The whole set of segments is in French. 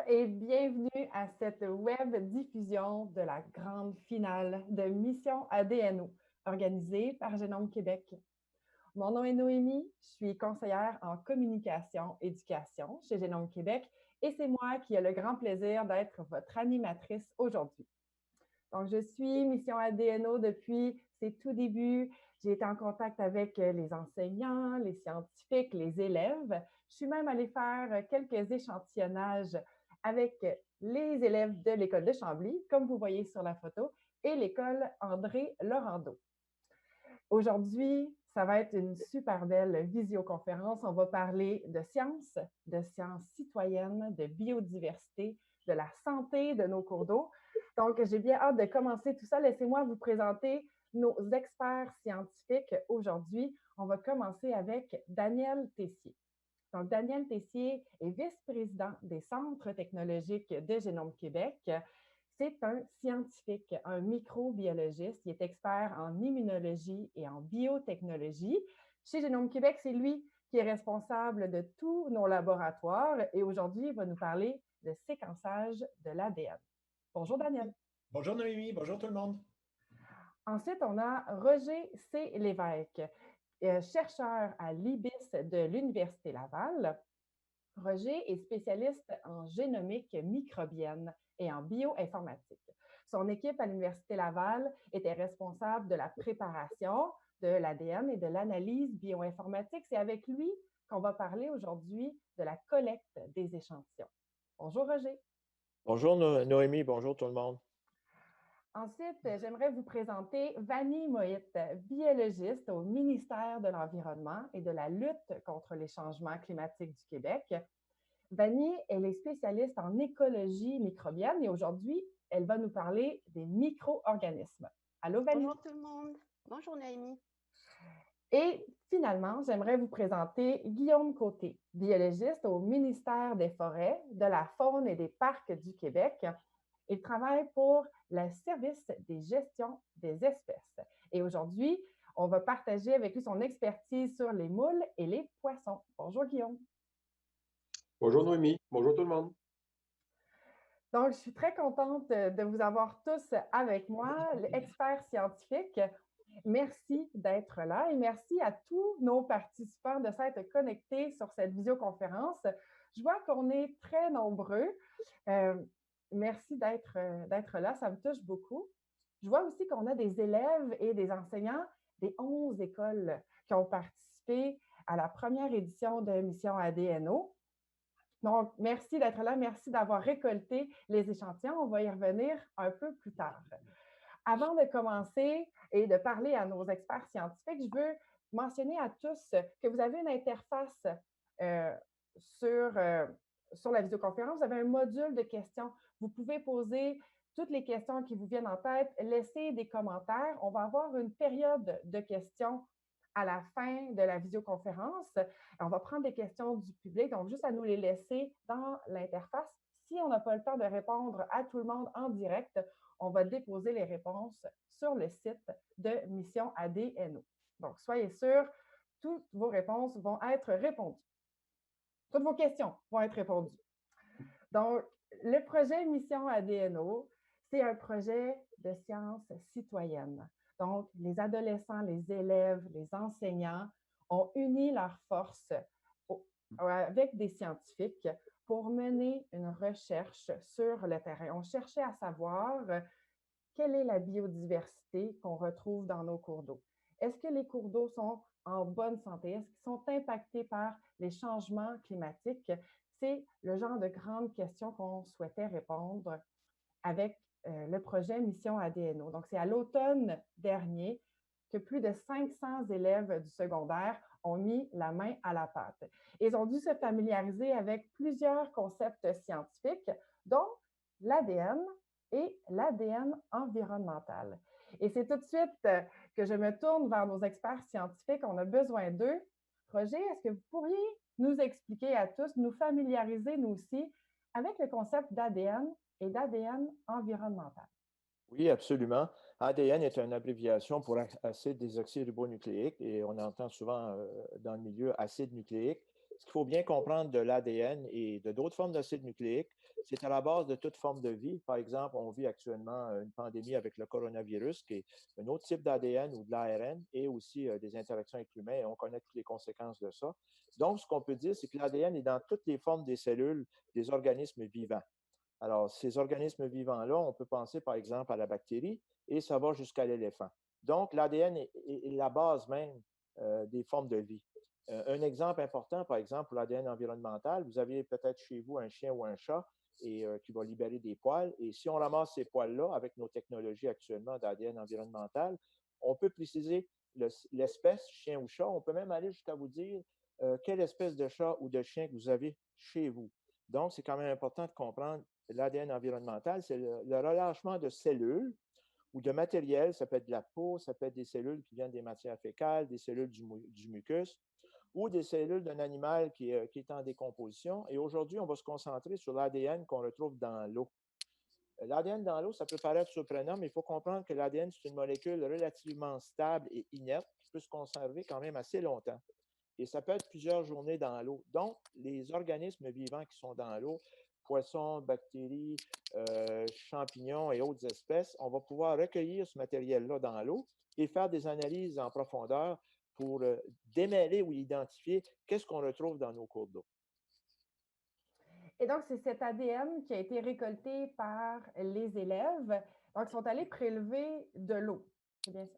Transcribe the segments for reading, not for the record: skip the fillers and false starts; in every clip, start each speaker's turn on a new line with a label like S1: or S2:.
S1: et bienvenue à cette web diffusion de la grande finale de Mission ADNO, organisée par Génome Québec. Mon nom est Noémie, je suis conseillère en communication éducation chez Génome Québec et c'est moi qui ai le grand plaisir d'être votre animatrice aujourd'hui. Donc, je suis Mission ADNO depuis ses tout débuts. J'ai été en contact avec les enseignants, les scientifiques, les élèves. Je suis même allée faire quelques échantillonnages avec les élèves de l'école de Chambly, comme vous voyez sur la photo, et l'école André Laurando. Aujourd'hui, ça va être une super belle visioconférence. On va parler de sciences citoyennes, de biodiversité, de la santé de nos cours d'eau. Donc, j'ai bien hâte de commencer tout ça. Laissez-moi vous présenter nos experts scientifiques aujourd'hui. On va commencer avec Daniel Tessier. Donc, Daniel Tessier est vice-président des Centres technologiques de Génome Québec. C'est un scientifique, un microbiologiste. Il est expert en immunologie et en biotechnologie. Chez Génome Québec, c'est lui qui est responsable de tous nos laboratoires et aujourd'hui, il va nous parler de séquençage de l'ADN. Bonjour, Daniel.
S2: Bonjour Noémie, bonjour tout le monde.
S1: Ensuite, on a Roger C. Lévesque, chercheur à l'IBIS de l'Université Laval. Roger est spécialiste en génomique microbienne et en bioinformatique. Son équipe à l'Université Laval était responsable de la préparation de l'ADN et de l'analyse bioinformatique. C'est avec lui qu'on va parler aujourd'hui de la collecte des échantillons. Bonjour Roger.
S3: Bonjour Noémie, bonjour tout le monde.
S1: Ensuite, j'aimerais vous présenter Vannie Moïte, biologiste au ministère de l'Environnement et de la lutte contre les changements climatiques du Québec. Vannie, elle est spécialiste en écologie microbienne et aujourd'hui, elle va nous parler des micro-organismes. Allô, Vannie?
S4: Bonjour tout le monde. Bonjour, Noémie.
S1: Et finalement, j'aimerais vous présenter Guillaume Côté, biologiste au ministère des Forêts, de la Faune et des Parcs du Québec. Il travaille pour le service des gestions des espèces. Et aujourd'hui, on va partager avec lui son expertise sur les moules et les poissons. Bonjour, Guillaume.
S5: Bonjour Noémie, bonjour tout le monde.
S1: Donc, je suis très contente de vous avoir tous avec moi, experts scientifiques. Merci d'être là et merci à tous nos participants de s'être connectés sur cette visioconférence. Je vois qu'on est très nombreux. Merci d'être là, ça me touche beaucoup. Je vois aussi qu'on a des élèves et des enseignants des 11 écoles qui ont participé à la première édition de Mission ADNO. Donc, merci d'être là, merci d'avoir récolté les échantillons. On va y revenir un peu plus tard. Avant de commencer et de parler à nos experts scientifiques, je veux mentionner à tous que vous avez une interface sur la visioconférence. Vous avez un module de questions. Vous pouvez poser toutes les questions qui vous viennent en tête, laisser des commentaires. On va avoir une période de questions à la fin de la visioconférence. On va prendre des questions du public, donc juste à nous les laisser dans l'interface. Si on n'a pas le temps de répondre à tout le monde en direct, on va déposer les réponses sur le site de Mission ADNO. Donc, soyez sûrs, toutes vos réponses vont être répondues. Toutes vos questions vont être répondues. Donc, le projet Mission ADNO, c'est un projet de sciences citoyennes. Donc, les adolescents, les élèves, les enseignants ont uni leurs forces avec des scientifiques pour mener une recherche sur le terrain. On cherchait à savoir quelle est la biodiversité qu'on retrouve dans nos cours d'eau. Est-ce que les cours d'eau sont en bonne santé? Est-ce qu'ils sont impactés par les changements climatiques? C'est le genre de grandes questions qu'on souhaitait répondre avec le projet Mission ADNO. Donc, c'est à l'automne dernier que plus de 500 élèves du secondaire ont mis la main à la pâte. Ils ont dû se familiariser avec plusieurs concepts scientifiques, dont l'ADN et l'ADN environnemental. Et c'est tout de suite que je me tourne vers nos experts scientifiques. On a besoin d'eux. Roger, est-ce que vous pourriez nous expliquer à tous, nous familiariser nous aussi avec le concept d'ADN et d'ADN environnemental?
S3: Oui, absolument. ADN est une abréviation pour acide désoxyribonucléique et on entend souvent dans le milieu acide nucléique. Ce qu'il faut bien comprendre de l'ADN et de d'autres formes d'acide nucléique, c'est à la base de toute forme de vie. Par exemple, on vit actuellement une pandémie avec le coronavirus, qui est un autre type d'ADN ou de l'ARN, et aussi des interactions avec l'humain, et on connaît toutes les conséquences de ça. Donc, ce qu'on peut dire, c'est que l'ADN est dans toutes les formes des cellules des organismes vivants. Alors, ces organismes vivants-là, on peut penser par exemple à la bactérie et ça va jusqu'à l'éléphant. Donc, l'ADN est la base même des formes de vie. Un exemple important, par exemple, pour l'ADN environnemental, vous avez peut-être chez vous un chien ou un chat qui va libérer des poils. Et si on ramasse ces poils-là avec nos technologies actuellement d'ADN environnemental, on peut préciser l'espèce, chien ou chat. On peut même aller jusqu'à vous dire quelle espèce de chat ou de chien que vous avez chez vous. Donc, c'est quand même important de comprendre l'ADN environnemental, c'est le relâchement de cellules ou de matériel. Ça peut être de la peau, ça peut être des cellules qui viennent des matières fécales, des cellules du mucus ou des cellules d'un animal qui est en décomposition. Et aujourd'hui, on va se concentrer sur l'ADN qu'on retrouve dans l'eau. L'ADN dans l'eau, ça peut paraître surprenant, mais il faut comprendre que l'ADN, c'est une molécule relativement stable et inerte qui peut se conserver quand même assez longtemps. Et ça peut être plusieurs journées dans l'eau. Donc, les organismes vivants qui sont dans l'eau, poissons, bactéries, champignons et autres espèces, on va pouvoir recueillir ce matériel-là dans l'eau et faire des analyses en profondeur pour démêler ou identifier qu'est-ce qu'on retrouve dans nos cours d'eau.
S1: Et donc, c'est cet ADN qui a été récolté par les élèves. Donc, ils sont allés prélever de l'eau. C'est bien ça?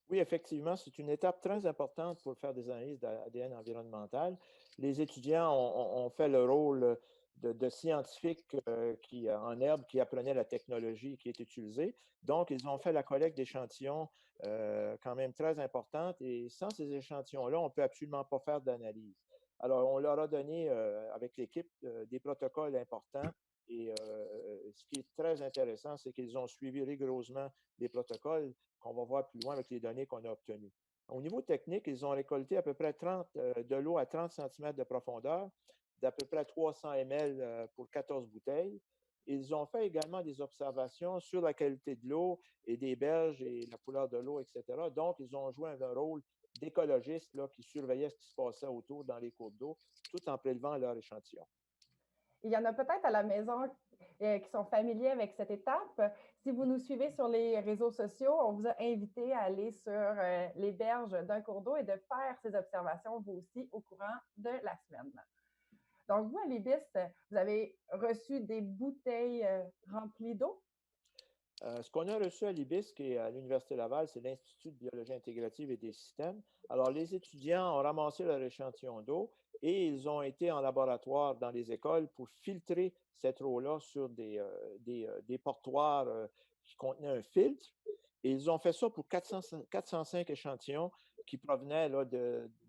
S3: Oui, effectivement, c'est une étape très importante pour faire des analyses d'ADN environnemental. Les étudiants ont fait le rôle de scientifiques en herbe qui apprenaient la technologie qui est utilisée. Donc, ils ont fait la collecte d'échantillons quand même très importante et sans ces échantillons-là, on ne peut absolument pas faire d'analyse. Alors, on leur a donné avec l'équipe des protocoles importants et ce qui est très intéressant, c'est qu'ils ont suivi rigoureusement les protocoles qu'on va voir plus loin avec les données qu'on a obtenues. Au niveau technique, ils ont récolté à peu près de l'eau à 30 cm de profondeur, d'à peu près 300 ml pour 14 bouteilles. Ils ont fait également des observations sur la qualité de l'eau et des berges et la couleur de l'eau, etc. Donc, ils ont joué un rôle d'écologistes qui surveillaient ce qui se passait autour dans les cours d'eau, tout en prélevant leur échantillon.
S1: Il y en a peut-être à la maison qui sont familiers avec cette étape. Si vous nous suivez sur les réseaux sociaux, on vous a invité à aller sur les berges d'un cours d'eau et de faire ces observations, vous aussi, au courant de la semaine. Donc, vous, à l'IBIS, vous avez reçu des bouteilles remplies d'eau?
S3: Ce qu'on a reçu à l'IBIS, qui est à l'Université Laval, c'est l'Institut de biologie intégrative et des systèmes. Alors, les étudiants ont ramassé leur échantillon d'eau et ils ont été en laboratoire dans les écoles pour filtrer cette eau-là sur des portoirs qui contenaient un filtre. Et ils ont fait ça pour 405 échantillons qui provenaient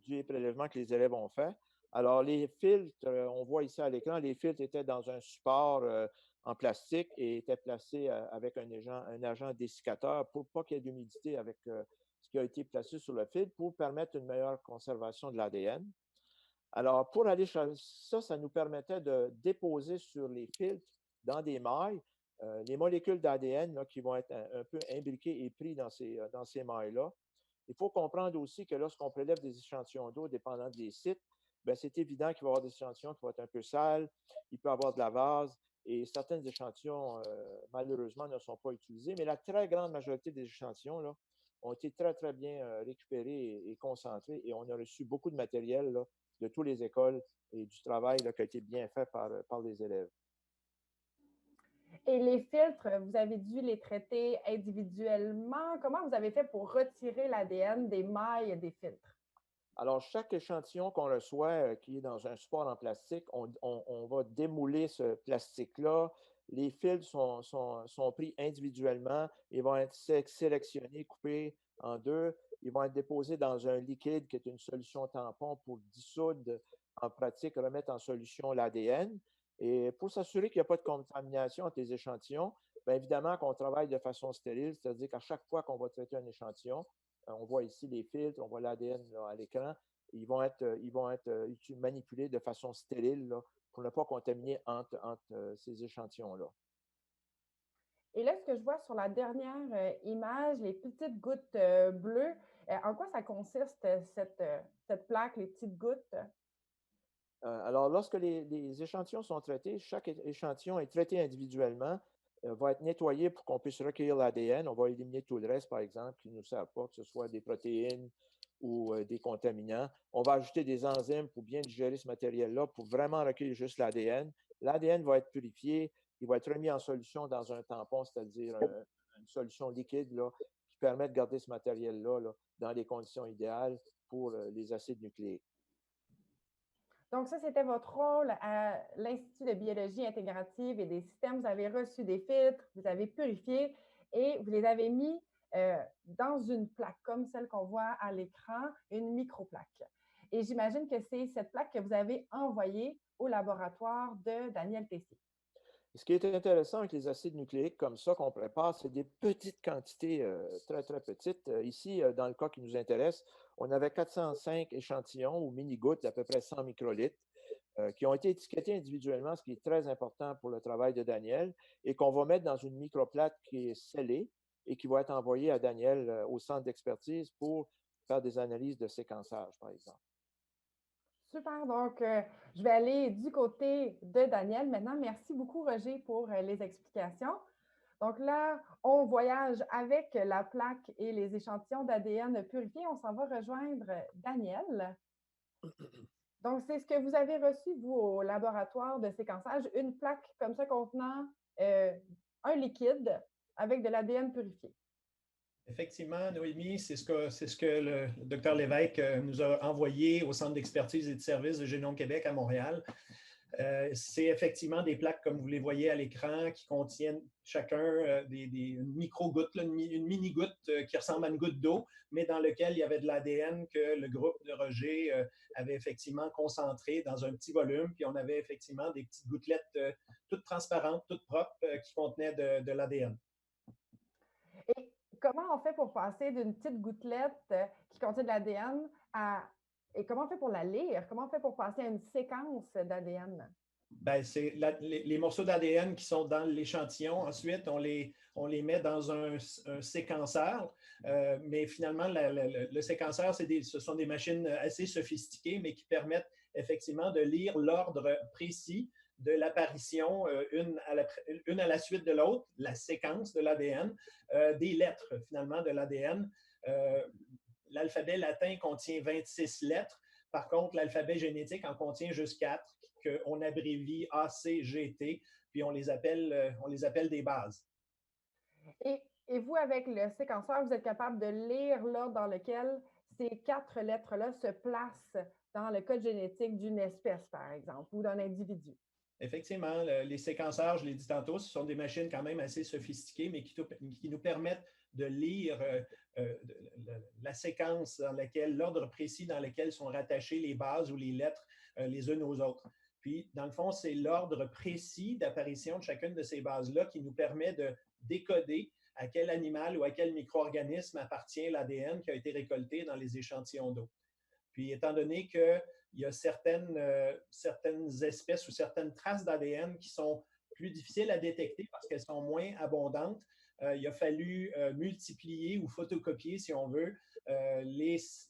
S3: du prélèvement que les élèves ont fait. Alors, les filtres, on voit ici à l'écran, les filtres étaient dans un support en plastique et étaient placés avec un agent dessiccateur pour pas qu'il y ait d'humidité avec ce qui a été placé sur le filtre pour permettre une meilleure conservation de l'ADN. Alors, pour aller chercher ça, ça nous permettait de déposer sur les filtres dans des mailles les molécules d'ADN qui vont être un peu imbriquées et prises dans ces mailles-là. Il faut comprendre aussi que lorsqu'on prélève des échantillons d'eau dépendant des sites, bien, c'est évident qu'il va y avoir des échantillons qui vont être un peu sales, il peut y avoir de la vase, et certains échantillons, malheureusement, ne sont pas utilisés, mais la très grande majorité des échantillons là, ont été très, très bien récupérés et concentrés, et on a reçu beaucoup de matériel là, de toutes les écoles et du travail là, qui a été bien fait par les élèves.
S1: Et les filtres, vous avez dû les traiter individuellement. Comment vous avez fait pour retirer l'ADN des mailles des filtres?
S3: Alors, chaque échantillon qu'on reçoit qui est dans un support en plastique, on va démouler ce plastique-là. Les filtres sont pris individuellement. Ils vont être sélectionnés, coupés en deux. Ils vont être déposés dans un liquide qui est une solution tampon pour dissoudre en pratique, remettre en solution l'ADN. Et pour s'assurer qu'il n'y a pas de contamination entre les échantillons, bien évidemment qu'on travaille de façon stérile, c'est-à-dire qu'à chaque fois qu'on va traiter un échantillon, on voit ici les filtres, on voit l'ADN à l'écran. Ils vont être manipulés de façon stérile là, pour ne pas contaminer entre ces échantillons-là.
S1: Et là, ce que je vois sur la dernière image, les petites gouttes bleues, en quoi ça consiste, cette plaque, les petites gouttes?
S3: Alors, lorsque les échantillons sont traités, chaque échantillon est traité individuellement, va être nettoyé pour qu'on puisse recueillir l'ADN. On va éliminer tout le reste, par exemple, qui ne nous sert pas, que ce soit des protéines ou des contaminants. On va ajouter des enzymes pour bien digérer ce matériel-là, pour vraiment recueillir juste l'ADN. L'ADN va être purifié, il va être remis en solution dans un tampon, c'est-à-dire une solution liquide là, qui permet de garder ce matériel-là là, dans les conditions idéales pour les acides nucléiques.
S1: Donc, ça, c'était votre rôle à l'Institut de biologie intégrative et des systèmes. Vous avez reçu des filtres, vous avez purifié et vous les avez mis dans une plaque comme celle qu'on voit à l'écran, une microplaque. Et j'imagine que c'est cette plaque que vous avez envoyée au laboratoire de Daniel Tessier.
S3: Ce qui est intéressant avec les acides nucléiques comme ça qu'on prépare, c'est des petites quantités, très, très petites. Ici, dans le cas qui nous intéresse, on avait 405 échantillons ou mini-gouttes d'à peu près 100 microlitres qui ont été étiquetés individuellement, ce qui est très important pour le travail de Daniel, et qu'on va mettre dans une microplaque qui est scellée et qui va être envoyée à Daniel au centre d'expertise pour faire des analyses de séquençage, par exemple.
S1: Super. Donc, je vais aller du côté de Daniel maintenant. Merci beaucoup, Roger, pour les explications. Donc là, on voyage avec la plaque et les échantillons d'ADN purifiés. On s'en va rejoindre Daniel. Donc, c'est ce que vous avez reçu, vous, au laboratoire de séquençage, une plaque comme ça contenant un liquide avec de l'ADN purifié.
S2: Effectivement, Noémie, c'est ce que le Dr Lévesque nous a envoyé au Centre d'expertise et de services de Génome Québec à Montréal. C'est effectivement des plaques, comme vous les voyez à l'écran, qui contiennent chacun une micro-goutte, une mini-goutte qui ressemble à une goutte d'eau, mais dans lequel il y avait de l'ADN que le groupe de Roger avait effectivement concentré dans un petit volume. Puis on avait effectivement des petites gouttelettes toutes transparentes, toutes propres, qui contenaient de l'ADN.
S1: Et comment on fait pour passer d'une petite gouttelette qui contient de l'ADN à... Et comment on fait pour la lire? Comment on fait pour passer à une séquence d'ADN?
S2: Ben, c'est les morceaux d'ADN qui sont dans l'échantillon. Ensuite, on les met dans un séquenceur. Mais finalement, le séquenceur, ce sont des machines assez sophistiquées, mais qui permettent effectivement de lire l'ordre précis de l'apparition, une à la suite de l'autre, la séquence de l'ADN, des lettres finalement de l'ADN. L'alphabet latin contient 26 lettres. Par contre, l'alphabet génétique en contient juste 4, qu'on abrévie ACGT, puis on les appelle des bases.
S1: Et vous, avec le séquenceur, vous êtes capable de lire l'ordre dans lequel ces 4 lettres-là se placent dans le code génétique d'une espèce, par exemple, ou d'un individu.
S2: Effectivement, les séquenceurs, je l'ai dit tantôt, ce sont des machines quand même assez sophistiquées, mais qui nous permettent de lire la séquence dans laquelle, l'ordre précis dans lequel sont rattachées les bases ou les lettres les unes aux autres. Puis, dans le fond, c'est l'ordre précis d'apparition de chacune de ces bases-là qui nous permet de décoder à quel animal ou à quel micro-organisme appartient l'ADN qui a été récolté dans les échantillons d'eau. Puis, étant donné qu'il y a certaines espèces ou certaines traces d'ADN qui sont plus difficiles à détecter parce qu'elles sont moins abondantes, il a fallu multiplier ou photocopier, si on veut,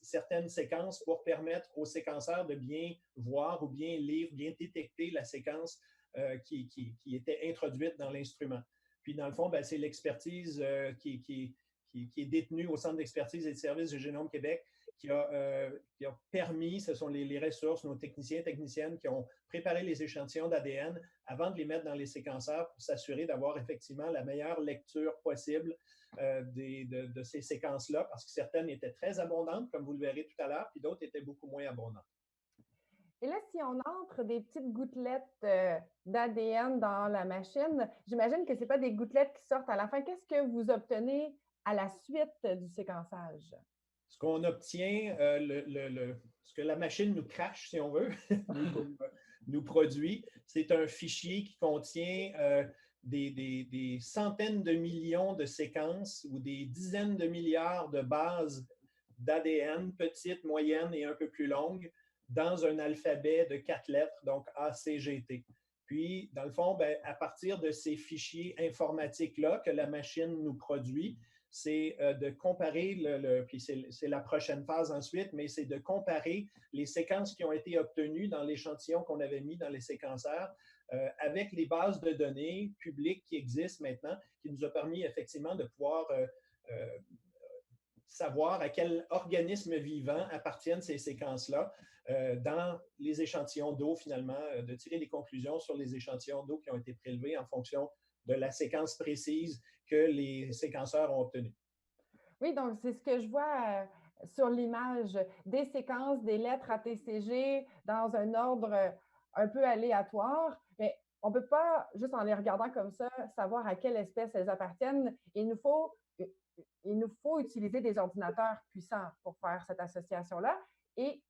S2: certaines séquences pour permettre aux séquenceurs de bien voir ou bien lire, bien détecter la séquence qui était introduite dans l'instrument. Puis, dans le fond, ben, c'est l'expertise qui est détenue au Centre d'expertise et de services du Génome Québec qui a permis, ce sont les ressources, nos techniciens et techniciennes qui ont préparé les échantillons d'ADN avant de les mettre dans les séquenceurs pour s'assurer d'avoir effectivement la meilleure lecture possible de ces séquences-là, parce que certaines étaient très abondantes, comme vous le verrez tout à l'heure, puis d'autres étaient beaucoup moins abondantes.
S1: Et là, si on entre des petites gouttelettes d'ADN dans la machine, j'imagine que ce n'est pas des gouttelettes qui sortent à la fin. Qu'est-ce que vous obtenez à la suite du séquençage?
S2: Ce qu'on obtient, ce que la machine nous crache, si on veut, nous produit, c'est un fichier qui contient des centaines de millions de séquences ou des dizaines de milliards de bases d'ADN, petites, moyennes et un peu plus longues, dans un alphabet de 4 lettres, donc ACGT. Puis, dans le fond, ben, à partir de ces fichiers informatiques-là que la machine nous produit, c'est de comparer, puis c'est la prochaine phase ensuite, mais c'est de comparer les séquences qui ont été obtenues dans l'échantillon qu'on avait mis dans les séquenceurs avec les bases de données publiques qui existent maintenant, qui nous a permis effectivement de pouvoir savoir à quel organisme vivant appartiennent ces séquences-là dans les échantillons d'eau, finalement, de tirer des conclusions sur les échantillons d'eau qui ont été prélevés en fonction de la séquence précise que les séquenceurs ont obtenue.
S1: Oui, donc c'est ce que je vois sur l'image, des séquences, des lettres ATCG dans un ordre un peu aléatoire, mais on ne peut pas, juste en les regardant comme ça, savoir à quelle espèce elles appartiennent. Il nous faut utiliser des ordinateurs puissants pour faire cette association-là. Et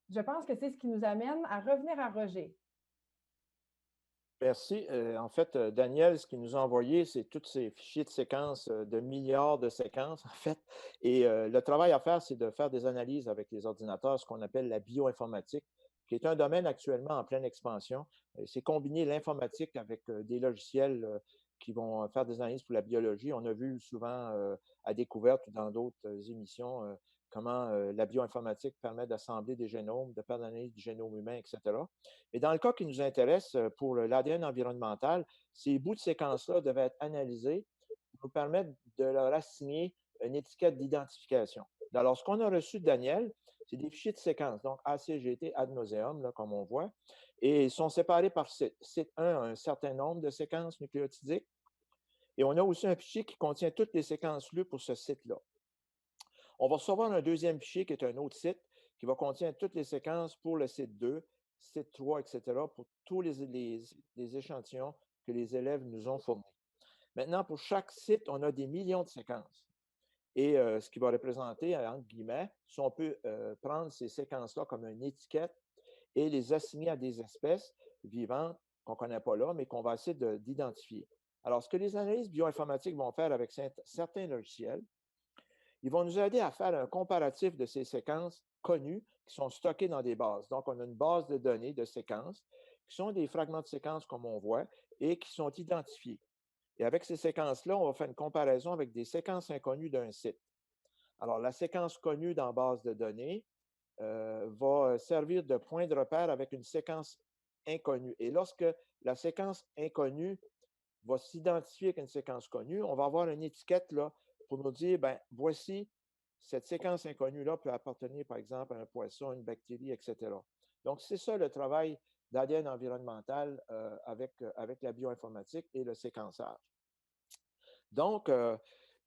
S1: je pense que c'est ce qui nous amène à revenir à Roger.
S3: Merci. En fait, Daniel, ce qu'il nous a envoyé, c'est tous ces fichiers de séquences, de milliards de séquences, en fait. Et le travail à faire, c'est de faire des analyses avec les ordinateurs, ce qu'on appelle la bioinformatique, qui est un domaine actuellement en pleine expansion. C'est combiner l'informatique avec des logiciels qui vont faire des analyses pour la biologie. On a vu souvent à Découverte ou dans d'autres émissions comment la bioinformatique permet d'assembler des génomes, de faire l'analyse du génome humain, etc. Et dans le cas qui nous intéresse pour l'ADN environnemental, ces bouts de séquences-là devaient être analysés pour nous permettre de leur assigner une étiquette d'identification. Alors, ce qu'on a reçu de Daniel, c'est des fichiers de séquences, donc ACGT ad nauseam, là, comme on voit, et ils sont séparés par site. Site 1 a un certain nombre de séquences nucléotidiques, et on a aussi un fichier qui contient toutes les séquences lues pour ce site-là. On va recevoir un deuxième fichier qui est un autre site qui va contenir toutes les séquences pour le site 2, site 3, etc., pour tous les échantillons que les élèves nous ont fournis. Maintenant, pour chaque site, on a des millions de séquences. Et ce qui va représenter, entre guillemets, si on peut prendre ces séquences-là comme une étiquette et les assigner à des espèces vivantes qu'on ne connaît pas là, mais qu'on va essayer d'identifier. Alors, ce que les analystes bioinformatiques vont faire avec certains logiciels, ils vont nous aider à faire un comparatif de ces séquences connues qui sont stockées dans des bases. Donc, on a une base de données de séquences qui sont des fragments de séquences comme on voit et qui sont identifiés. Et avec ces séquences-là, on va faire une comparaison avec des séquences inconnues d'un site. Alors, la séquence connue dans la base de données va servir de point de repère avec une séquence inconnue. Et lorsque la séquence inconnue va s'identifier avec une séquence connue, on va avoir une étiquette là, pour nous dire, ben voici, cette séquence inconnue-là peut appartenir, par exemple, à un poisson, une bactérie, etc. Donc, c'est ça le travail d'ADN environnemental avec la bioinformatique et le séquençage. Donc,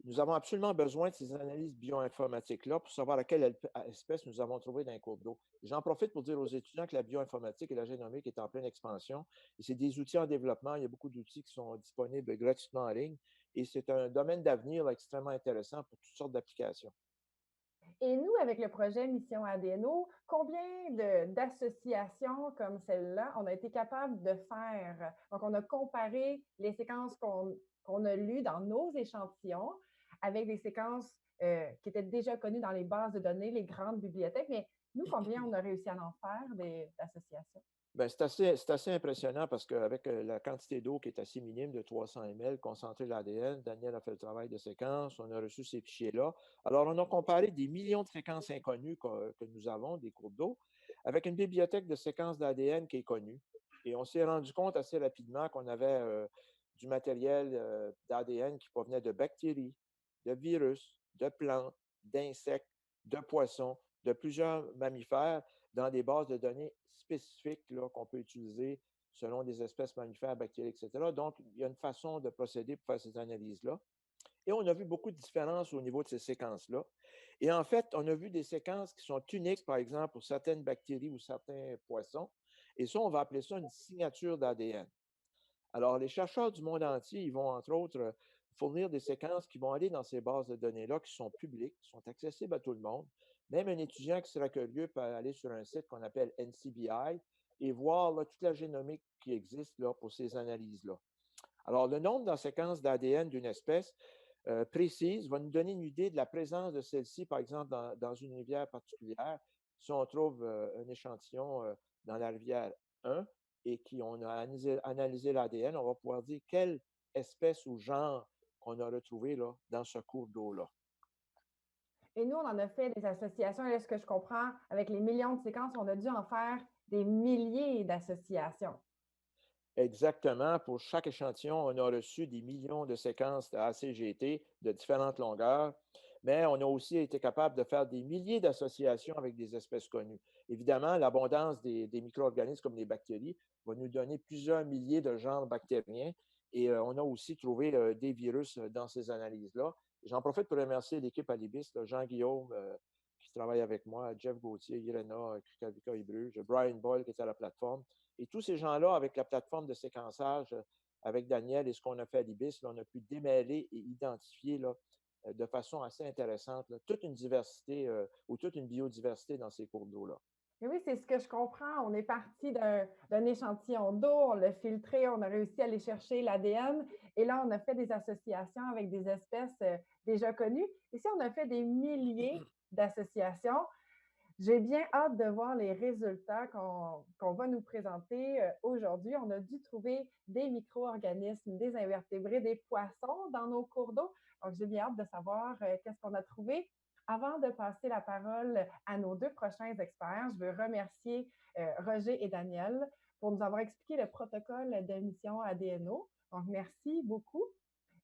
S3: nous avons absolument besoin de ces analyses bioinformatiques-là pour savoir à quelle espèce nous avons trouvé dans un cours d'eau. J'en profite pour dire aux étudiants que la bioinformatique et la génomique est en pleine expansion. Et c'est des outils en développement. Il y a beaucoup d'outils qui sont disponibles gratuitement en ligne. Et c'est un domaine d'avenir extrêmement intéressant pour toutes sortes d'applications.
S1: Et nous, avec le projet Mission ADNO, combien d'associations comme celle-là on a été capable de faire? Donc, on a comparé les séquences qu'on a lues dans nos échantillons avec des séquences qui étaient déjà connues dans les bases de données, les grandes bibliothèques. Mais nous, combien on a réussi à en faire d'associations?
S3: Bien, c'est assez impressionnant parce qu'avec la quantité d'eau qui est assez minime de 300 ml, concentré l'ADN, Daniel a fait le travail de séquence, on a reçu ces fichiers-là. Alors, on a comparé des millions de séquences inconnues que nous avons, des courbes d'eau, avec une bibliothèque de séquences d'ADN qui est connue. Et on s'est rendu compte assez rapidement qu'on avait du matériel d'ADN qui provenait de bactéries, de virus, de plantes, d'insectes, de poissons, de plusieurs mammifères dans des bases de données spécifiques qu'on peut utiliser selon des espèces mammifères, bactéries, etc. Donc, il y a une façon de procéder pour faire ces analyses-là. Et on a vu beaucoup de différences au niveau de ces séquences-là. Et en fait, on a vu des séquences qui sont uniques, par exemple, pour certaines bactéries ou certains poissons. Et ça, on va appeler ça une signature d'ADN. Alors, les chercheurs du monde entier, ils vont, entre autres, fournir des séquences qui vont aller dans ces bases de données-là, qui sont publiques, qui sont accessibles à tout le monde. Même un étudiant qui sera curieux peut aller sur un site qu'on appelle NCBI et voir là, toute la génomique qui existe là, pour ces analyses-là. Alors, le nombre de séquences d'ADN d'une espèce précise va nous donner une idée de la présence de celle-ci, par exemple, dans une rivière particulière. Si on trouve un échantillon dans la rivière 1 et qu'on a analysé l'ADN, on va pouvoir dire quelle espèce ou genre qu'on a retrouvées là, dans ce cours d'eau-là.
S1: Et nous, on en a fait des associations. Là, ce que je comprends, avec les millions de séquences, on a dû en faire des milliers d'associations.
S3: Exactement. Pour chaque échantillon, on a reçu des millions de séquences de ACGT de différentes longueurs, mais on a aussi été capable de faire des milliers d'associations avec des espèces connues. Évidemment, l'abondance des micro-organismes comme les bactéries va nous donner plusieurs milliers de genres bactériens et on a aussi trouvé des virus dans ces analyses-là. J'en profite pour remercier l'équipe Alibis, Jean-Guillaume qui travaille avec moi, Jeff Gauthier, Irena Krikavika-Ibruge, Brian Boyle qui est à la plateforme. Et tous ces gens-là, avec la plateforme de séquençage, avec Daniel et ce qu'on a fait à l'IBIS, on a pu démêler et identifier là, de façon assez intéressante là, toute une diversité ou toute une biodiversité dans ces cours d'eau-là.
S1: Et oui, c'est ce que je comprends. On est parti d'un échantillon d'eau, on l'a filtré, on a réussi à aller chercher l'ADN. Et là, on a fait des associations avec des espèces déjà connues. Ici, on a fait des milliers d'associations. J'ai bien hâte de voir les résultats qu'on va nous présenter aujourd'hui. On a dû trouver des micro-organismes, des invertébrés, des poissons dans nos cours d'eau. Donc, j'ai bien hâte de savoir qu'est-ce qu'on a trouvé. Avant de passer la parole à nos deux prochains experts, je veux remercier Roger et Daniel pour nous avoir expliqué le protocole d'émission ADNO. Donc, merci beaucoup.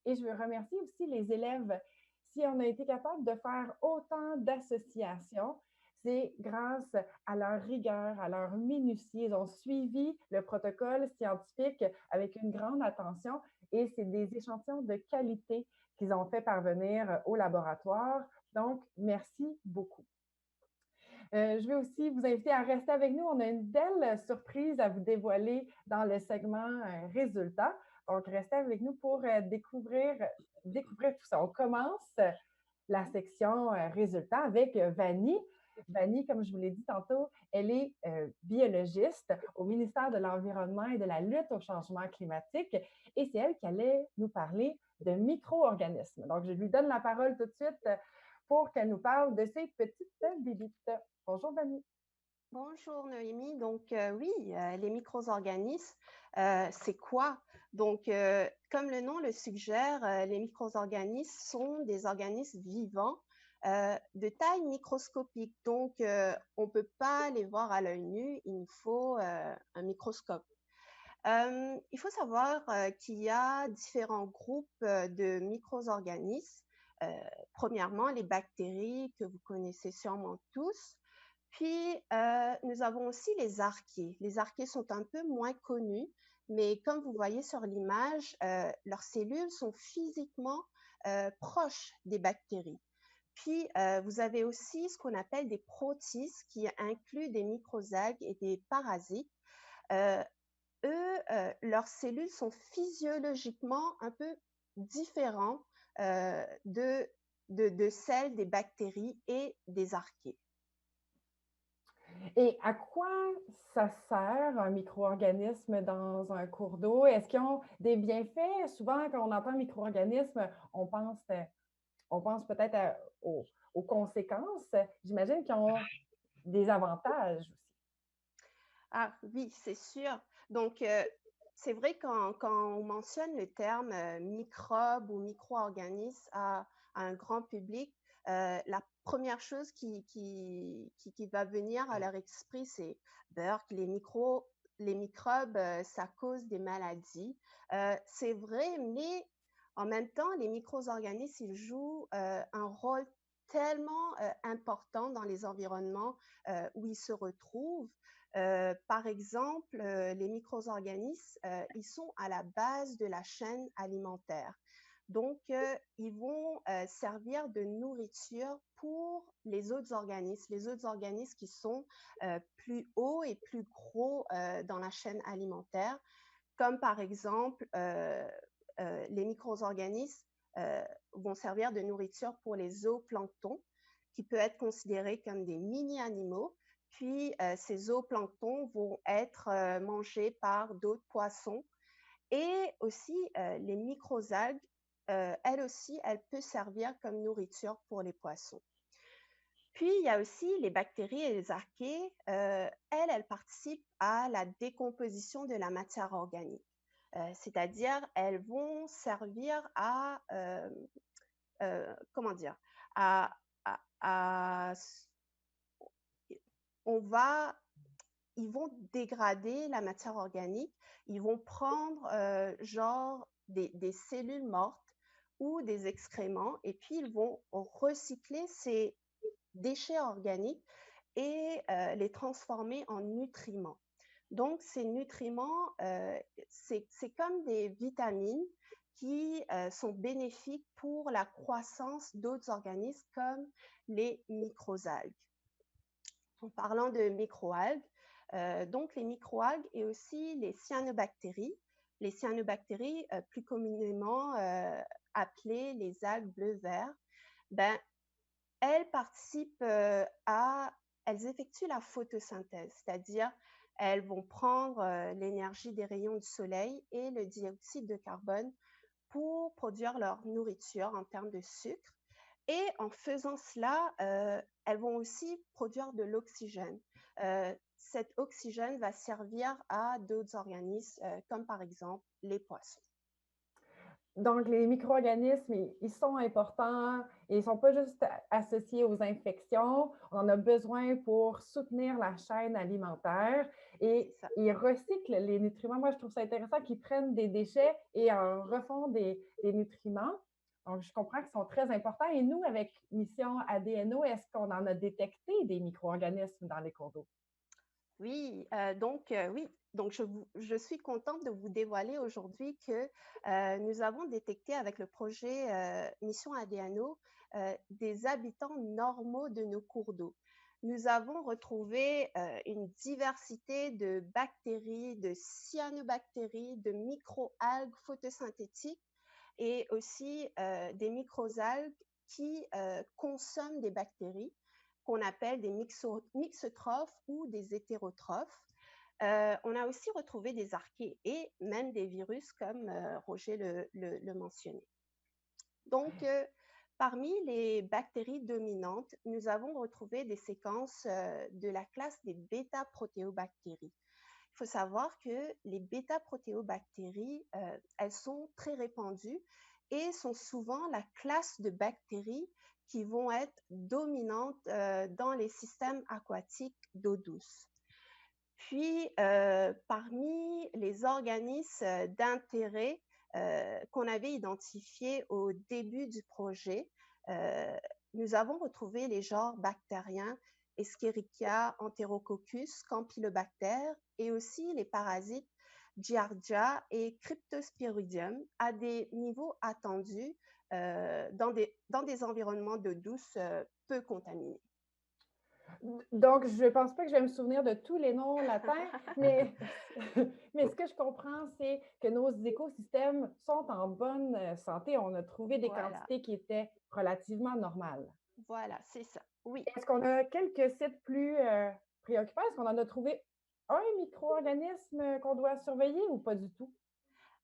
S1: Et je veux remercier aussi les élèves. Si on a été capable de faire autant d'associations, c'est grâce à leur rigueur, à leur minutie. Ils ont suivi le protocole scientifique avec une grande attention et c'est des échantillons de qualité qu'ils ont fait parvenir au laboratoire. Donc, merci beaucoup. Je vais aussi vous inviter à rester avec nous. On a une belle surprise à vous dévoiler dans le segment résultats. Donc, restez avec nous pour découvrir tout ça. On commence la section résultats avec Vanny. Vanny, comme je vous l'ai dit tantôt, elle est biologiste au ministère de l'Environnement et de la lutte au changement climatique et c'est elle qui allait nous parler de micro-organismes. Donc, je lui donne la parole tout de suite pour qu'elle nous parle de ces petites bibites. Bonjour, Vanny.
S4: Bonjour, Noémie. Donc, oui, les micro-organismes, c'est quoi? Donc, comme le nom le suggère, les micro-organismes sont des organismes vivants de taille microscopique. Donc, on ne peut pas les voir à l'œil nu, il nous faut un microscope. Il faut savoir qu'il y a différents groupes de micro-organismes. Premièrement, les bactéries que vous connaissez sûrement tous. Puis, nous avons aussi les archées. Les archées sont un peu moins connus, mais comme vous voyez sur l'image, leurs cellules sont physiquement proches des bactéries. Puis, vous avez aussi ce qu'on appelle des protistes qui incluent des microalgues et des parasites. Leurs cellules sont physiologiquement un peu différentes de celles des bactéries et des archées.
S1: Et à quoi ça sert un micro-organisme dans un cours d'eau? Est-ce qu'ils ont des bienfaits? Souvent, quand on entend micro-organisme, on pense peut-être aux conséquences. J'imagine qu'ils ont des avantages aussi.
S4: Ah oui, c'est sûr. Donc, c'est vrai quand on mentionne le terme microbe ou micro-organisme à un grand public, la première chose qui va venir à leur esprit, c'est que les microbes, ça cause des maladies. C'est vrai, mais en même temps, les micro-organismes, ils jouent un rôle tellement important dans les environnements où ils se retrouvent. Par exemple, les micro-organismes, ils sont à la base de la chaîne alimentaire. Donc, ils vont servir de nourriture pour les autres organismes qui sont plus hauts et plus gros dans la chaîne alimentaire, comme par exemple, les micro-organismes vont servir de nourriture pour les zooplanctons, qui peut être considérés comme des mini-animaux. Puis, ces zooplanctons vont être mangés par d'autres poissons. Et aussi, les microalgues, elles aussi, elles peuvent servir comme nourriture pour les poissons. Puis, il y a aussi les bactéries et les archées. Elles participent à la décomposition de la matière organique. C'est-à-dire elles vont servir à, comment dire, à, à on va, ils vont dégrader la matière organique, ils vont prendre genre des cellules mortes ou des excréments et puis ils vont recycler ces déchets organiques et les transformer en nutriments. Donc, ces nutriments, c'est comme des vitamines qui sont bénéfiques pour la croissance d'autres organismes comme les microalgues. En parlant de microalgues, donc les microalgues et aussi les cyanobactéries plus communément appelées les algues bleu-vert, ben, elles participent elles effectuent la photosynthèse, c'est-à-dire elles vont prendre l'énergie des rayons du soleil et le dioxyde de carbone pour produire leur nourriture en termes de sucre. Et en faisant cela, elles vont aussi produire de l'oxygène. Cet oxygène va servir à d'autres organismes, comme par exemple les poissons.
S1: Donc, les micro-organismes, ils sont importants et ils ne sont pas juste associés aux infections. On en a besoin pour soutenir la chaîne alimentaire et ils recyclent les nutriments. Moi, je trouve ça intéressant qu'ils prennent des déchets et en refont des nutriments. Donc, je comprends qu'ils sont très importants. Et nous, avec Mission ADNO, est-ce qu'on en a détecté des micro-organismes dans les cours d'eau?
S4: Oui, oui. Donc, je suis contente de vous dévoiler aujourd'hui que nous avons détecté avec le projet Mission ADNO des habitants normaux de nos cours d'eau. Nous avons retrouvé une diversité de bactéries, de cyanobactéries, de microalgues photosynthétiques et aussi des microalgues qui consomment des bactéries qu'on appelle des mixotrophes ou des hétérotrophes. On a aussi retrouvé des archées et même des virus, comme Roger le mentionnait. Donc, parmi les bactéries dominantes, nous avons retrouvé des séquences de la classe des bêta-protéobactéries. Il faut savoir que les bêta-protéobactéries, elles sont très répandues et sont souvent la classe de bactéries qui vont être dominantes dans les systèmes aquatiques d'eau douce. Puis, parmi les organismes d'intérêt qu'on avait identifiés au début du projet, nous avons retrouvé les genres bactériens Escherichia enterococcus, Campylobacter et aussi les parasites Giardia et Cryptosporidium à des niveaux attendus dans des environnements d'eau douce peu contaminés.
S1: Donc, je ne pense pas que je vais me souvenir de tous les noms latins, mais ce que je comprends, c'est que nos écosystèmes sont en bonne santé. On a trouvé des quantités qui étaient relativement normales.
S4: Voilà, c'est ça. Oui.
S1: Est-ce qu'on a quelques sites plus préoccupants? Est-ce qu'on en a trouvé un micro-organisme qu'on doit surveiller ou pas du tout?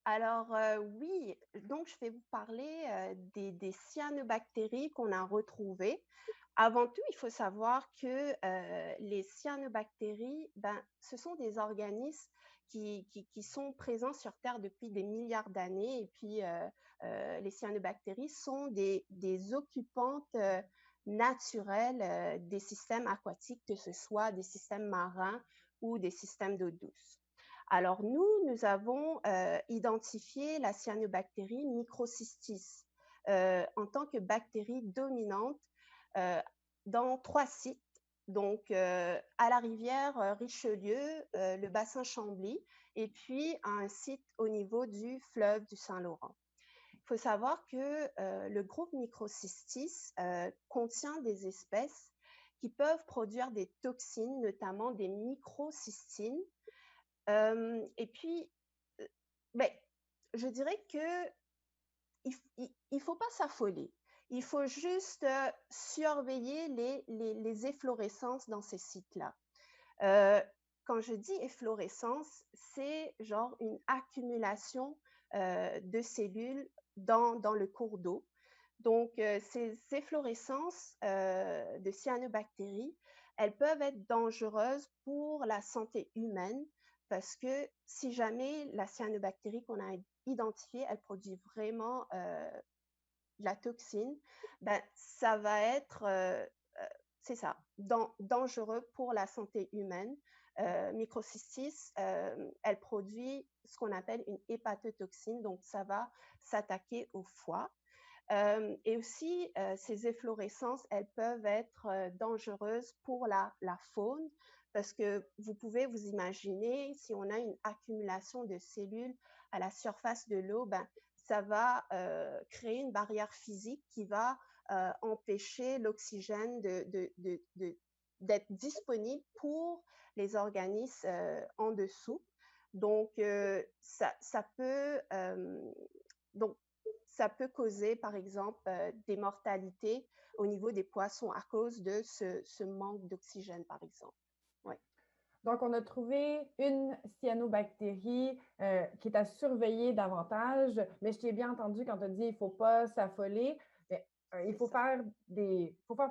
S4: Alors oui, donc je vais vous parler des cyanobactéries qu'on a retrouvées. Avant tout, il faut savoir que les cyanobactéries, ce sont des organismes qui sont présents sur Terre depuis des milliards d'années. Et puis, les cyanobactéries sont des occupantes naturelles des systèmes aquatiques, que ce soit des systèmes marins ou des systèmes d'eau douce. Alors, nous avons identifié la cyanobactérie Microcystis en tant que bactérie dominante dans 3 sites, donc à la rivière Richelieu, le bassin Chambly, et puis à un site au niveau du fleuve du Saint-Laurent. Il faut savoir que le groupe Microcystis contient des espèces qui peuvent produire des toxines, notamment des microcystines. Et puis, je dirais que il faut pas s'affoler. Il faut juste surveiller les efflorescences dans ces sites-là. Quand je dis efflorescence, c'est genre une accumulation de cellules dans le cours d'eau. Donc, ces efflorescences de cyanobactéries, elles peuvent être dangereuses pour la santé humaine parce que si jamais la cyanobactérie qu'on a identifiée, elle produit vraiment de la toxine, ben, ça va être, c'est ça, dangereux pour la santé humaine. Microcystis, elle produit ce qu'on appelle une hépatotoxine, donc ça va s'attaquer au foie. Et aussi, ces efflorescences, elles peuvent être dangereuses pour la faune, parce que vous pouvez vous imaginer, si on a une accumulation de cellules à la surface de l'eau, ben, ça va créer une barrière physique qui va empêcher l'oxygène d'être disponible pour les organismes en dessous. Donc, ça peut causer, par exemple, des mortalités au niveau des poissons à cause de ce manque d'oxygène, par exemple. Ouais.
S1: Donc, on a trouvé une cyanobactérie qui est à surveiller davantage, mais je t'ai bien entendu quand tu as dit qu'il ne faut pas s'affoler. Il faut faire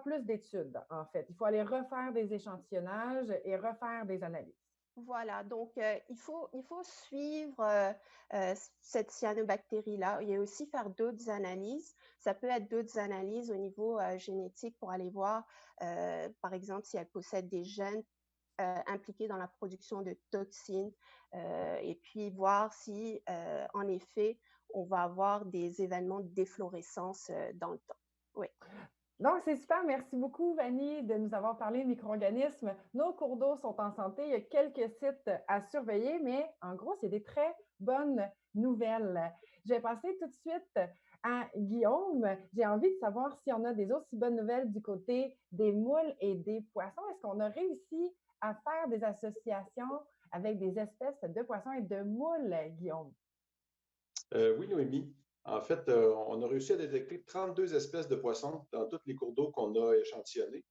S1: plus d'études, en fait. Il faut aller refaire des échantillonnages et refaire des analyses.
S4: Voilà, donc il faut suivre cette cyanobactérie-là. Il y a aussi faire d'autres analyses. Ça peut être d'autres analyses au niveau génétique pour aller voir, par exemple, si elle possède des gènes impliqués dans la production de toxines, et puis voir si, en effet, on va avoir des événements de déflorescence dans le temps. Oui.
S1: Donc, c'est super. Merci beaucoup, Vanny, de nous avoir parlé de micro-organismes. Nos cours d'eau sont en santé. Il y a quelques sites à surveiller, mais en gros, c'est des très bonnes nouvelles. Je vais passer tout de suite à Guillaume. J'ai envie de savoir si on a des aussi bonnes nouvelles du côté des moules et des poissons. Est-ce qu'on a réussi à faire des associations avec des espèces de poissons et de moules, Guillaume?
S5: Oui, Noémie. En fait, on a réussi à détecter 32 espèces de poissons dans tous les cours d'eau qu'on a échantillonnés.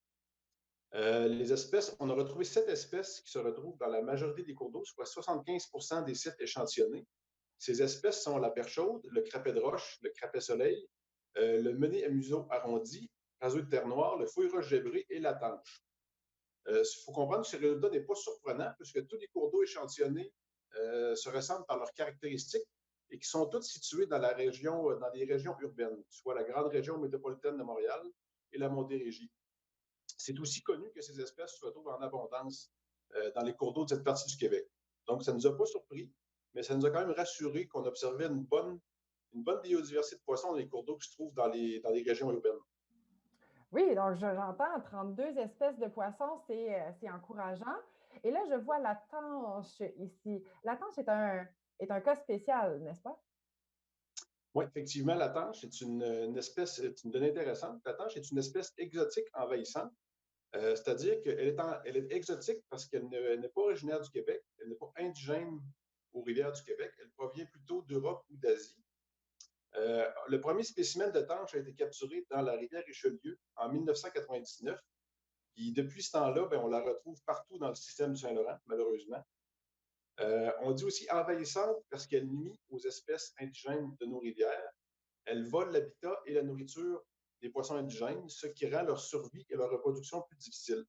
S5: Les espèces, on a retrouvé 7 espèces qui se retrouvent dans la majorité des cours d'eau, soit 75 des sites échantillonnés. Ces espèces sont la perche chaude, le crapet de roche, le crapet soleil, le menet à museau arrondi, oiseau de terre noire, le fouille roche gébré et la tanche. Il faut comprendre que ce résultat n'est pas surprenant puisque tous les cours d'eau échantillonnés se ressemblent par leurs caractéristiques et qui sont tous situés dans les régions urbaines, soit la grande région métropolitaine de Montréal et la Montérégie. C'est aussi connu que ces espèces se retrouvent en abondance dans les cours d'eau de cette partie du Québec. Donc, ça ne nous a pas surpris, mais ça nous a quand même rassuré qu'on observait une bonne biodiversité de poissons dans les cours d'eau qui se trouvent dans les régions urbaines.
S1: Oui, donc j'entends 32 espèces de poissons, c'est encourageant. Et là, je vois la tanche ici. La tanche est un cas spécial, n'est-ce pas?
S5: Oui, effectivement, la tanche est une espèce, c'est une donnée intéressante. La tanche est une espèce exotique envahissante, c'est-à-dire qu'elle est exotique parce qu'elle n'est pas originaire du Québec, elle n'est pas indigène aux rivières du Québec, elle provient plutôt d'Europe ou d'Asie. Le premier spécimen de tanche a été capturé dans la rivière Richelieu en 1999. Puis depuis ce temps-là, on la retrouve partout dans le système du Saint-Laurent, malheureusement. On dit aussi envahissante parce qu'elle nuit aux espèces indigènes de nos rivières. Elle vole l'habitat et la nourriture des poissons indigènes, ce qui rend leur survie et leur reproduction plus difficiles.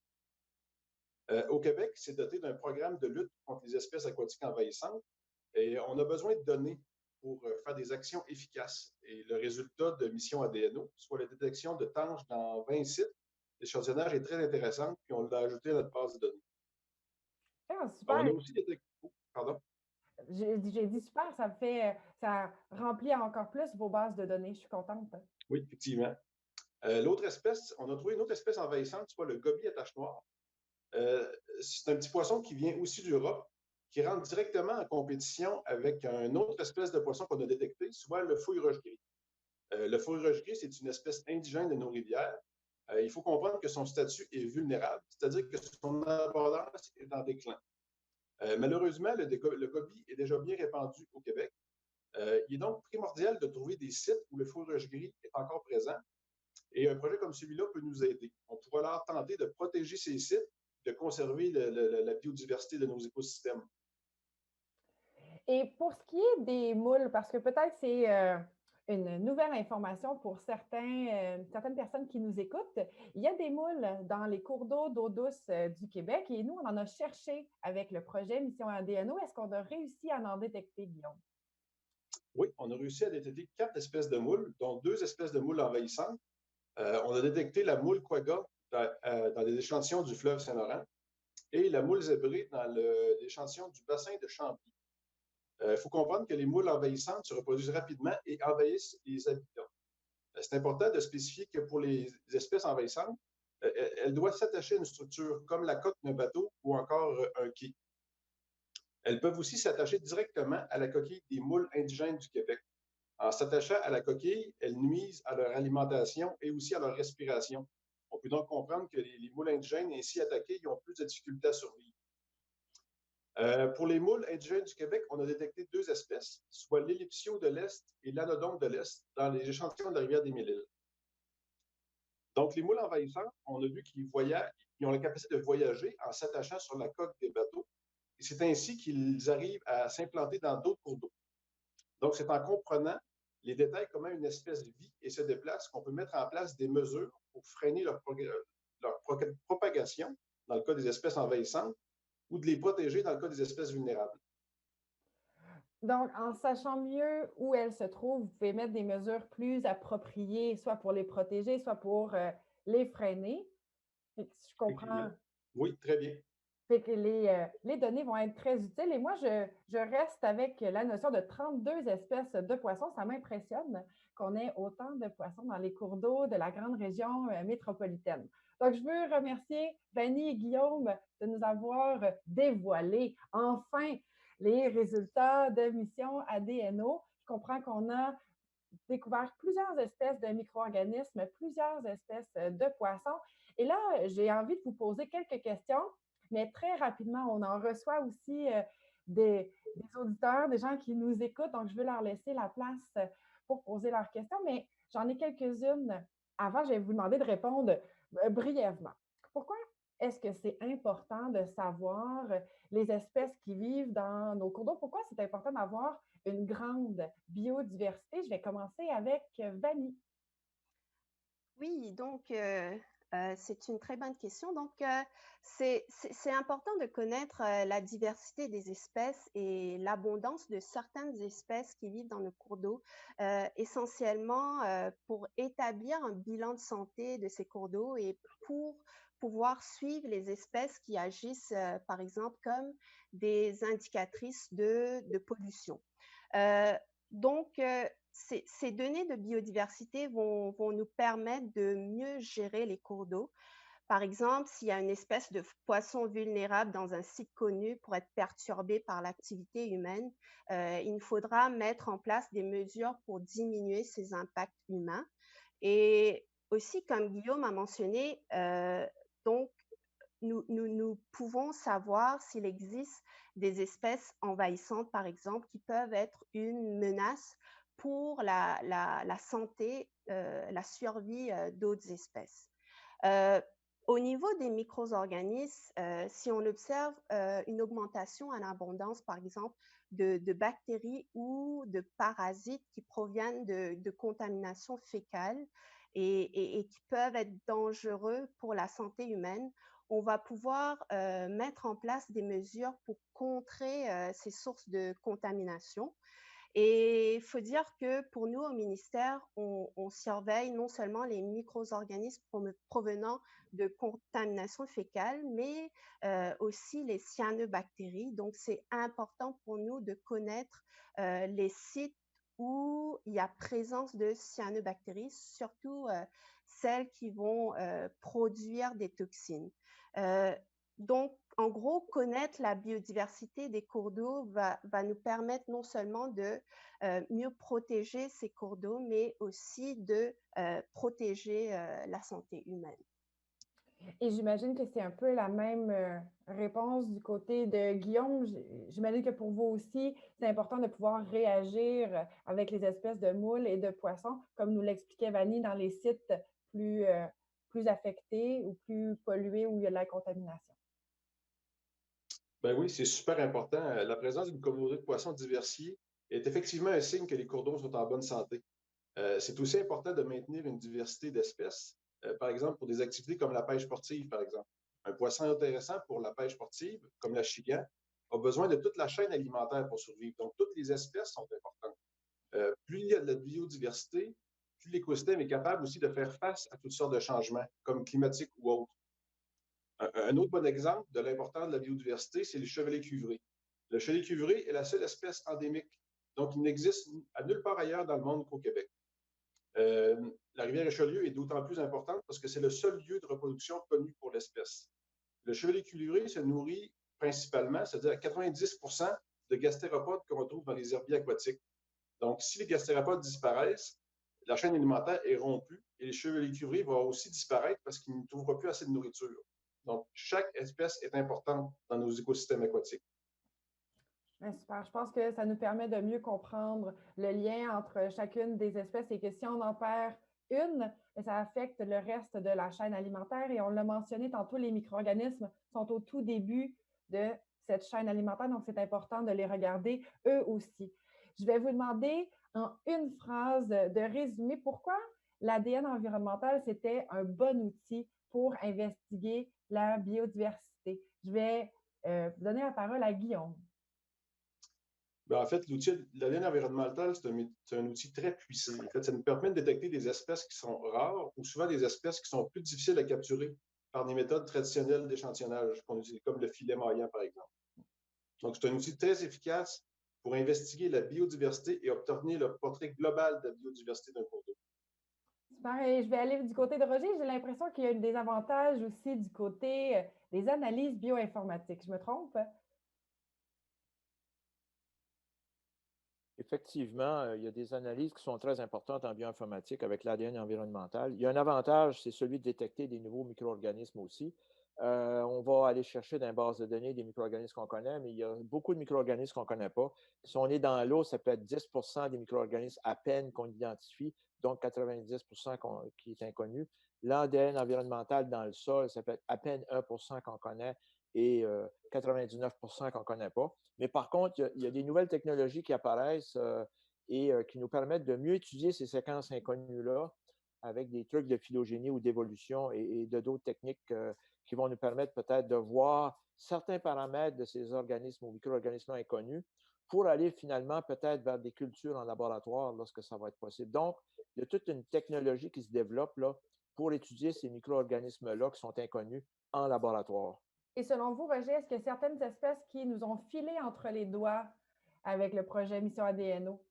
S5: Au Québec, c'est doté d'un programme de lutte contre les espèces aquatiques envahissantes et on a besoin de données pour faire des actions efficaces. Et le résultat de missions ADNO, soit la détection de tanches dans 20 sites, l'échantillonnage est très intéressant, puis on l'a ajouté à notre base de données.
S1: Ah,
S5: On a
S1: super.
S5: aussi détecté. Pardon?
S1: J'ai dit super, ça remplit encore plus vos bases de données. Je suis contente.
S5: Oui, effectivement. L'autre espèce, on a trouvé une autre espèce envahissante, soit le gobie à tache noire. C'est un petit poisson qui vient aussi d'Europe, qui rentre directement en compétition avec une autre espèce de poisson qu'on a détecté, soit le fouille roche gris. Le fouille roche gris, c'est une espèce indigène de nos rivières. Il faut comprendre que son statut est vulnérable, c'est-à-dire que son abondance est en déclin. Malheureusement, le gobie est déjà bien répandu au Québec. Il est donc primordial de trouver des sites où le fouille roche gris est encore présent. Et un projet comme celui-là peut nous aider. On pourra alors tenter de protéger ces sites, de conserver la biodiversité de nos écosystèmes.
S1: Et pour ce qui est des moules, parce que peut-être Une nouvelle information pour certaines personnes qui nous écoutent. Il y a des moules dans les cours d'eau douce du Québec et nous, on en a cherché avec le projet Mission ADNO. Est-ce qu'on a réussi à en détecter, Guillaume?
S5: Oui, on a réussi à détecter 4 espèces de moules, dont 2 espèces de moules envahissantes. On a détecté la moule quagga dans les échantillons du fleuve Saint-Laurent et la moule zébrée dans l'échantillon du bassin de Chambly. Il faut comprendre que les moules envahissantes se reproduisent rapidement et envahissent les habitats. C'est important de spécifier que pour les espèces envahissantes, elles doivent s'attacher à une structure comme la coque d'un bateau ou encore un quai. Elles peuvent aussi s'attacher directement à la coquille des moules indigènes du Québec. En s'attachant à la coquille, elles nuisent à leur alimentation et aussi à leur respiration. On peut donc comprendre que les moules indigènes ainsi attaqués ils ont plus de difficultés à survivre. Pour les moules indigènes du Québec, on a détecté 2 espèces, soit l'ellipsio de l'Est et l'anodonte de l'Est, dans les échantillons de la rivière des Mille-Îles. Donc, les moules envahissants, on a vu qu'ils ont la capacité de voyager en s'attachant sur la coque des bateaux. Et c'est ainsi qu'ils arrivent à s'implanter dans d'autres cours d'eau. Donc, c'est en comprenant les détails comment une espèce vit et se déplace qu'on peut mettre en place des mesures pour freiner leur propagation, dans le cas des espèces envahissantes, ou de les protéger dans le cas des espèces vulnérables.
S1: Donc, en sachant mieux où elles se trouvent, vous pouvez mettre des mesures plus appropriées, soit pour les protéger, soit pour les freiner. Je comprends.
S5: Oui, très bien.
S1: Fait que les données vont être très utiles. Et moi, je reste avec la notion de 32 espèces de poissons. Ça m'impressionne qu'on ait autant de poissons dans les cours d'eau de la grande région métropolitaine. Donc, je veux remercier Vanny et Guillaume de nous avoir dévoilé enfin les résultats de mission ADNO. Je comprends qu'on a découvert plusieurs espèces de micro-organismes, plusieurs espèces de poissons. Et là, j'ai envie de vous poser quelques questions. Mais très rapidement, on en reçoit aussi des auditeurs, des gens qui nous écoutent. Donc, je veux leur laisser la place pour poser leurs questions. Mais j'en ai quelques-unes. Avant, je vais vous demander de répondre brièvement. Pourquoi est-ce que c'est important de savoir les espèces qui vivent dans nos cours d'eau? Pourquoi c'est important d'avoir une grande biodiversité? Je vais commencer avec Vanny.
S4: Oui, donc c'est une très bonne question. Donc, c'est important de connaître la diversité des espèces et l'abondance de certaines espèces qui vivent dans nos cours d'eau, essentiellement pour établir un bilan de santé de ces cours d'eau et pour pouvoir suivre les espèces qui agissent, par exemple, comme des indicatrices de pollution. Donc, ces données de biodiversité vont nous permettre de mieux gérer les cours d'eau. Par exemple, s'il y a une espèce de poisson vulnérable dans un site connu pour être perturbé par l'activité humaine, il faudra mettre en place des mesures pour diminuer ces impacts humains. Et aussi, comme Guillaume a mentionné, donc, nous pouvons savoir s'il existe des espèces envahissantes, par exemple, qui peuvent être une menace pour la santé, la survie d'autres espèces. Au niveau des micro-organismes, si on observe une augmentation en abondance, par exemple, de bactéries ou de parasites qui proviennent de contamination fécale et qui peuvent être dangereux pour la santé humaine, on va pouvoir mettre en place des mesures pour contrer ces sources de contamination. Et il faut dire que pour nous, au ministère, on surveille non seulement les micro-organismes provenant de contamination fécale, mais aussi les cyanobactéries. Donc, c'est important pour nous de connaître les sites où il y a présence de cyanobactéries, surtout celles qui vont produire des toxines. Donc, en gros, connaître la biodiversité des cours d'eau va nous permettre non seulement de mieux protéger ces cours d'eau, mais aussi de protéger la santé humaine.
S1: Et j'imagine que c'est un peu la même réponse du côté de Guillaume. J'imagine que pour vous aussi, c'est important de pouvoir réagir avec les espèces de moules et de poissons, comme nous l'expliquait Vanny, dans les sites plus affectés ou plus pollués où il y a de la contamination.
S5: Ben oui, c'est super important. La présence d'une communauté de poissons diversifiés est effectivement un signe que les cours d'eau sont en bonne santé. C'est aussi important de maintenir une diversité d'espèces, par exemple pour des activités comme la pêche sportive, par exemple. Un poisson intéressant pour la pêche sportive, comme la chigan, a besoin de toute la chaîne alimentaire pour survivre. Donc, toutes les espèces sont importantes. Plus il y a de la biodiversité, plus l'écosystème est capable aussi de faire face à toutes sortes de changements, comme climatiques ou autres. Un autre bon exemple de l'importance de la biodiversité, c'est le chevalet cuivré. Le chevalet cuivré est la seule espèce endémique, donc il n'existe à nulle part ailleurs dans le monde qu'au Québec. La rivière Richelieu est d'autant plus importante parce que c'est le seul lieu de reproduction connu pour l'espèce. Le chevalet cuivré se nourrit principalement, c'est-à-dire à 90% de gastéropodes qu'on retrouve dans les herbiers aquatiques. Donc, si les gastéropodes disparaissent, la chaîne alimentaire est rompue et le chevalet cuivré va aussi disparaître parce qu'il ne trouvera plus assez de nourriture. Donc, chaque espèce est importante dans nos écosystèmes aquatiques.
S1: Super. Je pense que ça nous permet de mieux comprendre le lien entre chacune des espèces et que si on en perd une, ça affecte le reste de la chaîne alimentaire. Et on l'a mentionné tantôt, les micro-organismes sont au tout début de cette chaîne alimentaire, donc c'est important de les regarder eux aussi. Je vais vous demander en une phrase de résumer pourquoi l'ADN environnemental, c'était un bon outil pour investiguer la biodiversité. Je vais donner la parole à Guillaume.
S5: En fait, l'ADN environnemental, c'est un outil très puissant. En fait, ça nous permet de détecter des espèces qui sont rares ou souvent des espèces qui sont plus difficiles à capturer par des méthodes traditionnelles d'échantillonnage qu'on utilise, comme le filet maillant, par exemple. Donc, c'est un outil très efficace pour investiguer la biodiversité et obtenir le portrait global de la biodiversité d'un cours d'eau.
S1: Super. Et je vais aller du côté de Roger. J'ai l'impression qu'il y a des avantages aussi du côté des analyses bioinformatiques. Je me trompe?
S3: Effectivement, il y a des analyses qui sont très importantes en bioinformatique avec l'ADN environnemental. Il y a un avantage, c'est celui de détecter des nouveaux micro-organismes aussi. On va aller chercher dans les bases de données des micro-organismes qu'on connaît, mais il y a beaucoup de micro-organismes qu'on ne connaît pas. Si on est dans l'eau, ça peut être 10% des micro-organismes à peine qu'on identifie, donc 90% qui est inconnu. L'ADN environnemental dans le sol, ça peut être à peine 1% qu'on connaît et 99% qu'on ne connaît pas. Mais par contre, il y a des nouvelles technologies qui apparaissent et qui nous permettent de mieux étudier ces séquences inconnues-là avec des trucs de phylogénie ou d'évolution et de d'autres techniques qui vont nous permettre peut-être de voir certains paramètres de ces organismes ou micro-organismes inconnus pour aller finalement peut-être vers des cultures en laboratoire lorsque ça va être possible. Donc, il y a toute une technologie qui se développe là, pour étudier ces micro-organismes-là qui sont inconnus en laboratoire.
S1: Et selon vous, Roger, est-ce qu'il y a certaines espèces qui nous ont filé entre les doigts avec le projet Mission ADNO?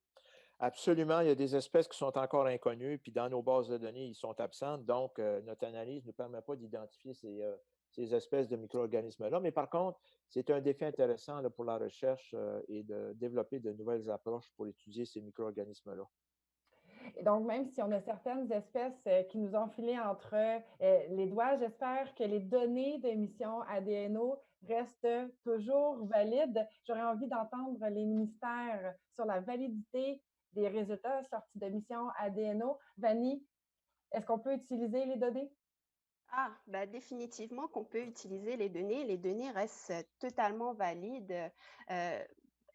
S3: Absolument, il y a des espèces qui sont encore inconnues, puis dans nos bases de données, ils sont absents. Donc, notre analyse ne nous permet pas d'identifier ces espèces de micro-organismes-là. Mais par contre, c'est un défi intéressant là, pour la recherche et de développer de nouvelles approches pour étudier ces micro-organismes-là.
S1: Et donc, même si on a certaines espèces qui nous ont filé entre les doigts, j'espère que les données de mission ADNO restent toujours valides. J'aurais envie d'entendre les ministères sur la validité des résultats sortis de mission ADNO. Vanny, est-ce qu'on peut utiliser les données?
S4: Ah, bah définitivement qu'on peut utiliser les données. Les données restent totalement valides. Euh,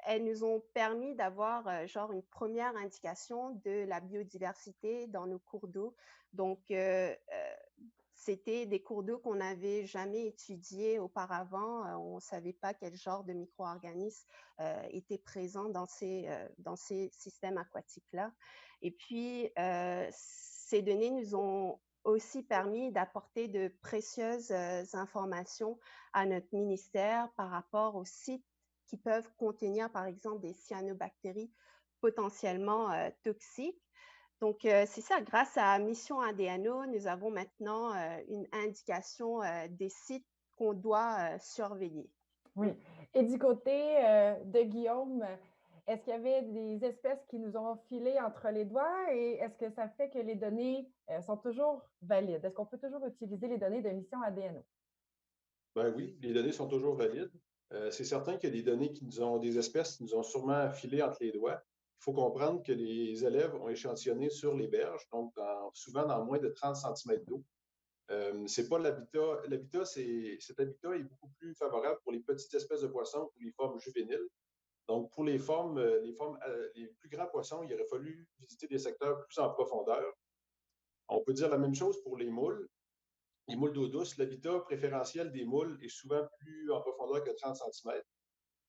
S4: Elles nous ont permis d'avoir genre une première indication de la biodiversité dans nos cours d'eau. Donc, c'était des cours d'eau qu'on n'avait jamais étudiés auparavant. On ne savait pas quel genre de micro-organismes étaient présents dans ces systèmes aquatiques-là. Et puis, ces données nous ont aussi permis d'apporter de précieuses informations à notre ministère par rapport aux sites qui peuvent contenir, par exemple, des cyanobactéries potentiellement toxiques. Donc, c'est ça, grâce à Mission ADNO, nous avons maintenant une indication des sites qu'on doit surveiller.
S1: Oui. Et du côté de Guillaume, est-ce qu'il y avait des espèces qui nous ont filé entre les doigts et est-ce que ça fait que les données sont toujours valides? Est-ce qu'on peut toujours utiliser les données de mission ADNO?
S5: Ben oui, les données sont toujours valides. C'est certain qu'il y a des données des espèces qui nous ont sûrement filé entre les doigts. Il faut comprendre que les élèves ont échantillonné sur les berges, donc souvent dans moins de 30 cm d'eau. C'est pas l'habitat. Cet habitat est beaucoup plus favorable pour les petites espèces de poissons ou les formes juvéniles. Donc, pour les plus grands poissons, il aurait fallu visiter des secteurs plus en profondeur. On peut dire la même chose pour les moules. Les moules d'eau douce, l'habitat préférentiel des moules est souvent plus en profondeur que 30 cm.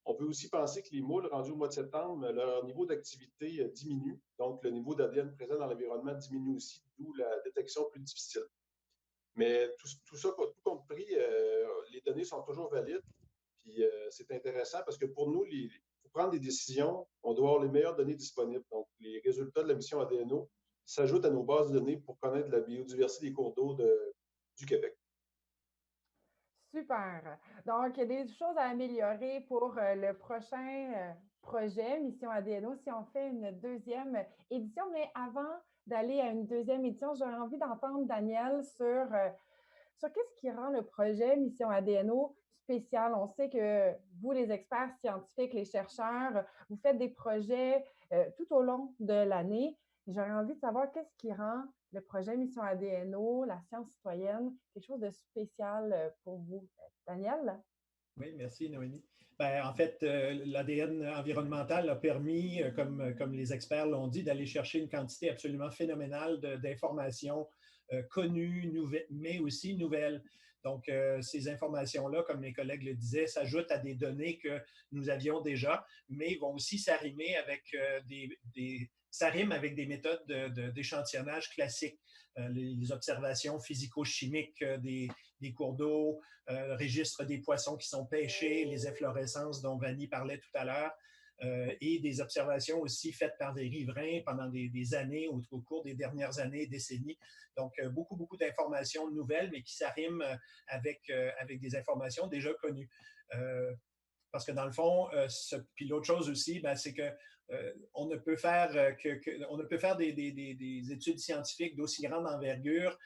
S5: On peut aussi penser que les moules, rendus au mois de septembre, leur niveau d'activité diminue. Donc, le niveau d'ADN présent dans l'environnement diminue aussi, d'où la détection plus difficile. Mais tout ça, tout compris, les données sont toujours valides. Puis c'est intéressant parce que pour nous, pour prendre des décisions, on doit avoir les meilleures données disponibles. Donc, les résultats de la mission ADNO s'ajoutent à nos bases de données pour connaître la biodiversité des cours d'eau du Québec.
S1: Super. Donc, il y a des choses à améliorer pour le prochain projet, Mission ADNO, si on fait une deuxième édition. Mais avant d'aller à une deuxième édition, j'aurais envie d'entendre Daniel sur qu'est-ce qui rend le projet Mission ADNO spécial. On sait que vous, les experts scientifiques, les chercheurs, vous faites des projets tout au long de l'année. J'aurais envie de savoir qu'est-ce qui rend le projet Mission ADNO, la science citoyenne, quelque chose de spécial pour vous. Daniel?
S2: Oui, merci Noémie. Ben, en fait, l'ADN environnemental a permis, comme les experts l'ont dit, d'aller chercher une quantité absolument phénoménale d'informations connues, mais aussi nouvelles. Donc, ces informations-là, comme mes collègues le disaient, s'ajoutent à des données que nous avions déjà, mais vont aussi s'arrimer avec s'arriment avec des méthodes d'échantillonnage classiques. Les observations physico-chimiques des cours d'eau, le registre des poissons qui sont pêchés, les efflorescences dont Vanny parlait tout à l'heure, et des observations aussi faites par des riverains pendant des années, au cours des dernières années, décennies. Donc, beaucoup d'informations nouvelles, mais qui s'arriment avec des informations déjà connues. Parce que dans le fond, puis l'autre chose aussi, ben, c'est que on ne peut faire des études scientifiques d'aussi grande envergure.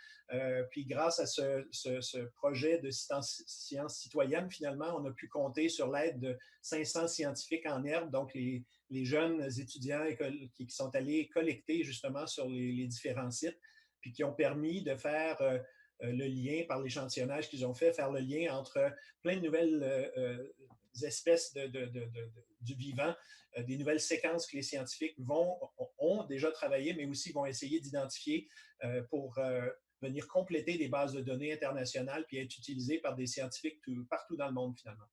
S2: Puis grâce à ce projet de sciences citoyennes, finalement, on a pu compter sur l'aide de 500 scientifiques en herbe, donc les jeunes étudiants qui sont allés collecter justement sur les différents sites, puis qui ont permis de faire le lien par l'échantillonnage qu'ils ont fait, faire le lien entre plein de nouvelles espèces du vivant, des nouvelles séquences que les scientifiques ont déjà travaillé, mais aussi vont essayer d'identifier pour venir compléter des bases de données internationales puis être utilisées par des scientifiques partout dans le monde, finalement.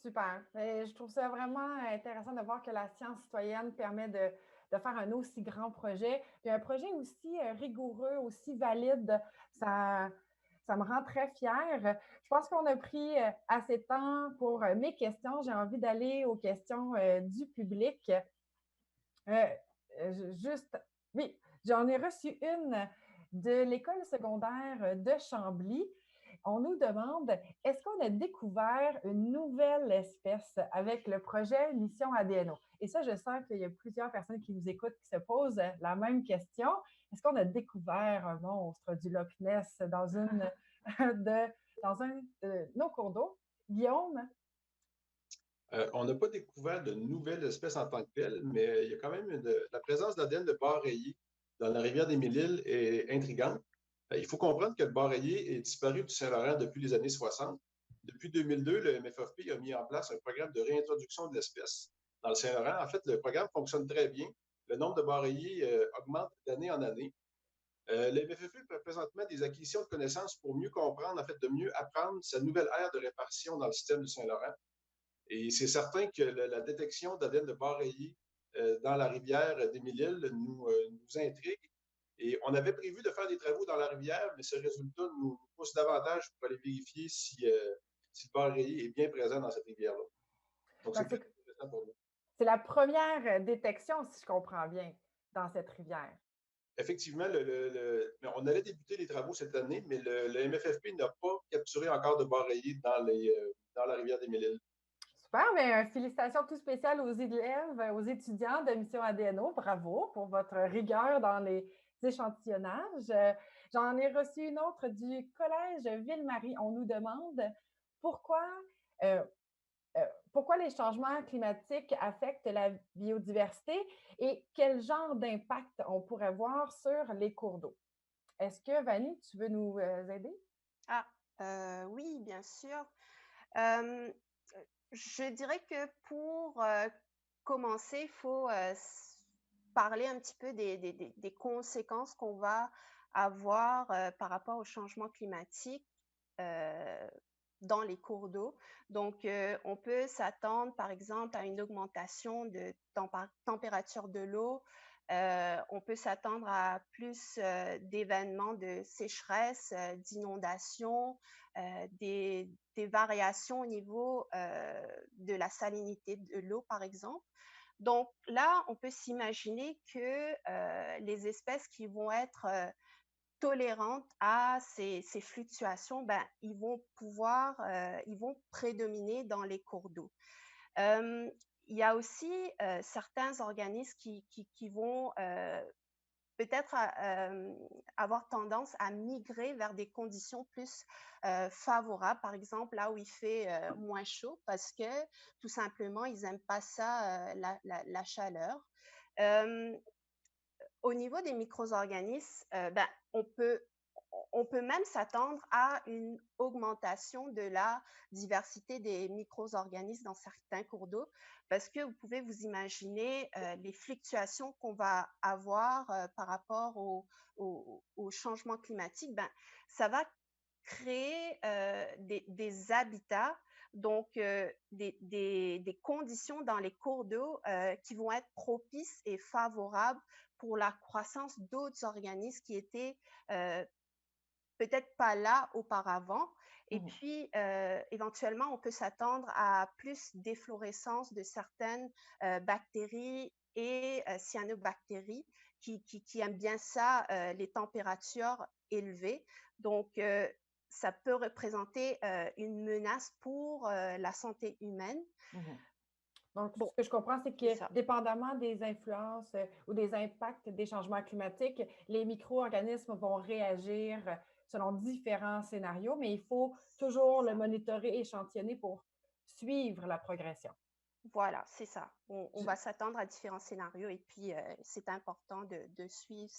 S1: Super. Je trouve ça vraiment intéressant de voir que la science citoyenne permet de faire un aussi grand projet, puis un projet aussi rigoureux, aussi valide. Ça me rend très fière. Je pense qu'on a pris assez de temps pour mes questions. J'ai envie d'aller aux questions du public. Oui, j'en ai reçu une de l'école secondaire de Chambly. On nous demande, est-ce qu'on a découvert une nouvelle espèce avec le projet Mission ADNO? Et ça, je sens qu'il y a plusieurs personnes qui nous écoutent qui se posent la même question. Est-ce qu'on a découvert un monstre du Loch Ness dans un de nos cours d'eau? Guillaume?
S5: On n'a pas découvert de nouvelles espèces en tant que telles, mais il y a quand même la présence d'ADN de bar rayé dans la rivière des Mille-Îles est intrigante. Il faut comprendre que le bar rayé est disparu du Saint-Laurent depuis les années 60. Depuis 2002, le MFFP a mis en place un programme de réintroduction de l'espèce dans le Saint-Laurent. En fait, le programme fonctionne très bien. Le nombre de bar rayés augmente d'année en année. Le MFFP fait présentement des acquisitions de connaissances pour mieux comprendre, en fait, de mieux apprendre sa nouvelle ère de répartition dans le système du Saint-Laurent. Et c'est certain que la détection d'ADN de bar rayé dans la rivière des Mille-Îles nous intrigue. Et on avait prévu de faire des travaux dans la rivière, mais ce résultat nous pousse davantage pour aller vérifier si le bar rayé est bien présent dans cette rivière-là. Donc, c'est très intéressant pour nous.
S1: C'est la première détection, si je comprends bien, dans cette rivière.
S5: Effectivement, on allait débuter les travaux cette année, mais le MFFP n'a pas capturé encore de bar rayé dans la rivière des Mille-Îles.
S1: Super, bien, félicitations tout spéciales aux élèves, aux étudiants de Mission ADNO. Bravo pour votre rigueur dans les échantillonnages. J'en ai reçu une autre du Collège Ville-Marie. On nous demande pourquoi les changements climatiques affectent la biodiversité et quel genre d'impact on pourrait voir sur les cours d'eau. Est-ce que, Vanny, tu veux nous aider?
S4: Oui, bien sûr. Je dirais que pour commencer, il faut parler un petit peu des conséquences qu'on va avoir par rapport au changement climatique euh, dans les cours d'eau. Donc, on peut s'attendre, par exemple, à une augmentation de température de l'eau. On peut s'attendre à plus d'événements de sécheresse, d'inondations, des variations au niveau de la salinité de l'eau, par exemple. Donc là, on peut s'imaginer que les espèces qui vont être tolérantes à ces fluctuations, ben, ils vont prédominer dans les cours d'eau. Il y a aussi certains organismes qui vont peut-être avoir tendance à migrer vers des conditions plus favorables, par exemple là où il fait moins chaud, parce que tout simplement, ils n'aiment pas ça, la chaleur. Au niveau des micro-organismes, ben, on peut même s'attendre à une augmentation de la diversité des micro-organismes dans certains cours d'eau, parce que vous pouvez vous imaginer les fluctuations qu'on va avoir par rapport au changement climatique. Ben, ça va créer des habitats, donc des conditions dans les cours d'eau qui vont être propices et favorables pour la croissance d'autres organismes qui étaient peut-être pas là auparavant. Et puis, éventuellement, on peut s'attendre à plus d'efflorescence de certaines bactéries et cyanobactéries qui aiment bien ça, les températures élevées. Donc, ça peut représenter une menace pour la santé humaine.
S1: Donc,
S4: Bon,
S1: ce que je comprends, c'est
S4: c'est
S1: que
S4: ça.
S1: dépendamment des influences ou des impacts des changements climatiques, les micro-organismes vont réagir selon différents scénarios, mais il faut toujours le monitorer et échantillonner pour suivre la progression.
S4: Voilà, c'est ça. On va s'attendre à différents scénarios et puis c'est important de suivre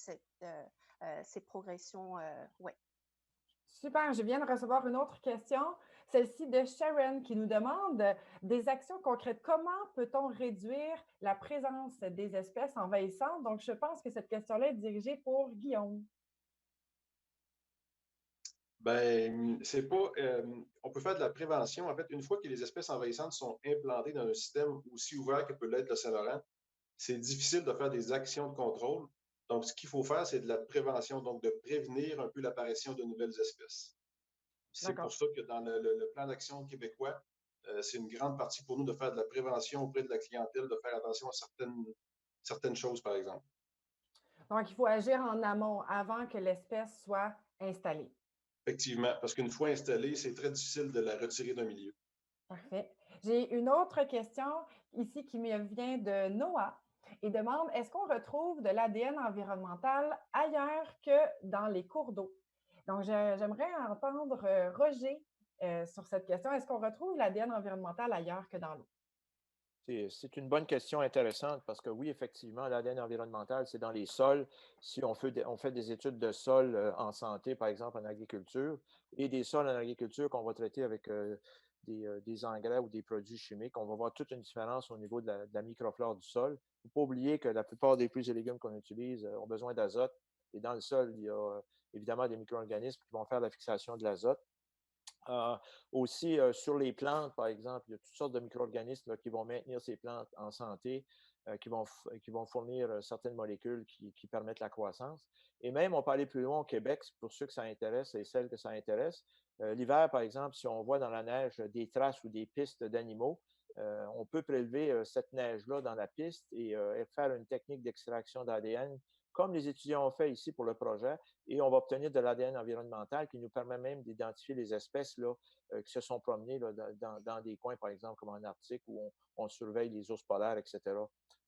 S4: ces progressions. Ouais.
S1: Super, je viens de recevoir une autre question, celle-ci de Sharon qui nous demande des actions concrètes. Comment peut-on réduire la présence des espèces envahissantes? Donc, je pense que cette question-là est dirigée pour Guillaume.
S5: Ben, c'est pas. On peut faire de la prévention. En fait, une fois que les espèces envahissantes sont implantées dans un système aussi ouvert que peut l'être le Saint-Laurent, c'est difficile de faire des actions de contrôle. Donc, ce qu'il faut faire, c'est de la prévention, donc de prévenir un peu l'apparition de nouvelles espèces. C'est pour
S1: D'accord.
S5: ça que dans le plan d'action québécois, c'est une grande partie pour nous de faire de la prévention auprès de la clientèle, de faire attention à certaines choses, par exemple.
S1: Donc, il faut agir en amont avant que l'espèce soit installée.
S5: Effectivement, parce qu'une fois installée, c'est très difficile de la retirer d'un milieu.
S1: Parfait. J'ai une autre question ici qui me vient de Noah et demande, est-ce qu'on retrouve de l'ADN environnemental ailleurs que dans les cours d'eau? Donc, j'aimerais entendre Roger sur cette question. Est-ce qu'on retrouve l'ADN environnemental ailleurs que dans l'eau?
S3: C'est une bonne question intéressante parce que oui, effectivement, l'ADN environnemental, c'est dans les sols. Si on fait des études de sol en santé, par exemple en agriculture, et des sols en agriculture qu'on va traiter avec des engrais ou des produits chimiques, on va voir toute une différence au niveau de la microflore du sol. Il ne faut pas oublier que la plupart des fruits et légumes qu'on utilise ont besoin d'azote. Et dans le sol, il y a évidemment des micro-organismes qui vont faire la fixation de l'azote. Aussi, sur les plantes, par exemple, il y a toutes sortes de micro-organismes qui vont maintenir ces plantes en santé, qui vont fournir certaines molécules qui permettent la croissance. Et même, on peut aller plus loin au Québec, pour ceux que ça intéresse et celles que ça intéresse. L'hiver, par exemple, si on voit dans la neige des traces ou des pistes d'animaux, on peut prélever cette neige-là dans la piste et faire une technique d'extraction d'ADN, comme les étudiants ont fait ici pour le projet, et on va obtenir de l'ADN environnemental qui nous permet même d'identifier les espèces là, qui se sont promenées là, dans des coins, par exemple, comme en Arctique, où on surveille les ours polaires, etc.,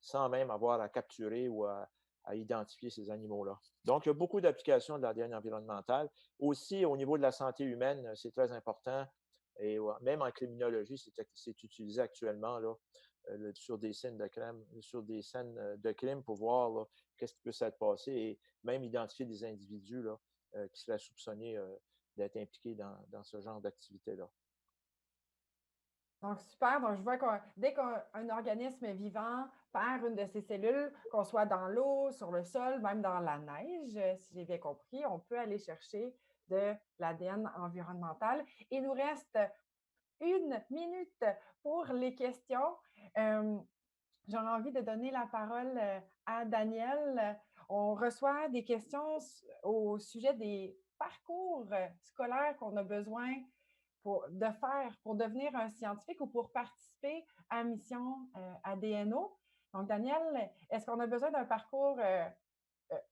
S3: sans même avoir à capturer ou à identifier ces animaux-là. Donc, il y a beaucoup d'applications de l'ADN environnemental. Aussi, au niveau de la santé humaine, c'est très important. Et même en criminologie, c'est utilisé actuellement là, sur des scènes de crime, sur des scènes de crime pour voir là, qu'est-ce qui peut s'être passé et même identifier des individus là, qui seraient soupçonnés d'être impliqués dans ce genre d'activité-là.
S1: Donc, super. Donc, je vois que dès qu'un organisme vivant perd une de ses cellules, qu'on soit dans l'eau, sur le sol, même dans la neige, si j'ai bien compris, on peut aller chercher de l'ADN environnemental. Il nous reste 1 minute pour les questions. J'aurais envie de donner la parole à Daniel. On reçoit des questions au sujet des parcours scolaires qu'on a besoin de faire pour devenir un scientifique ou pour participer à Mission ADNO. Donc, Daniel, est-ce qu'on a besoin d'un parcours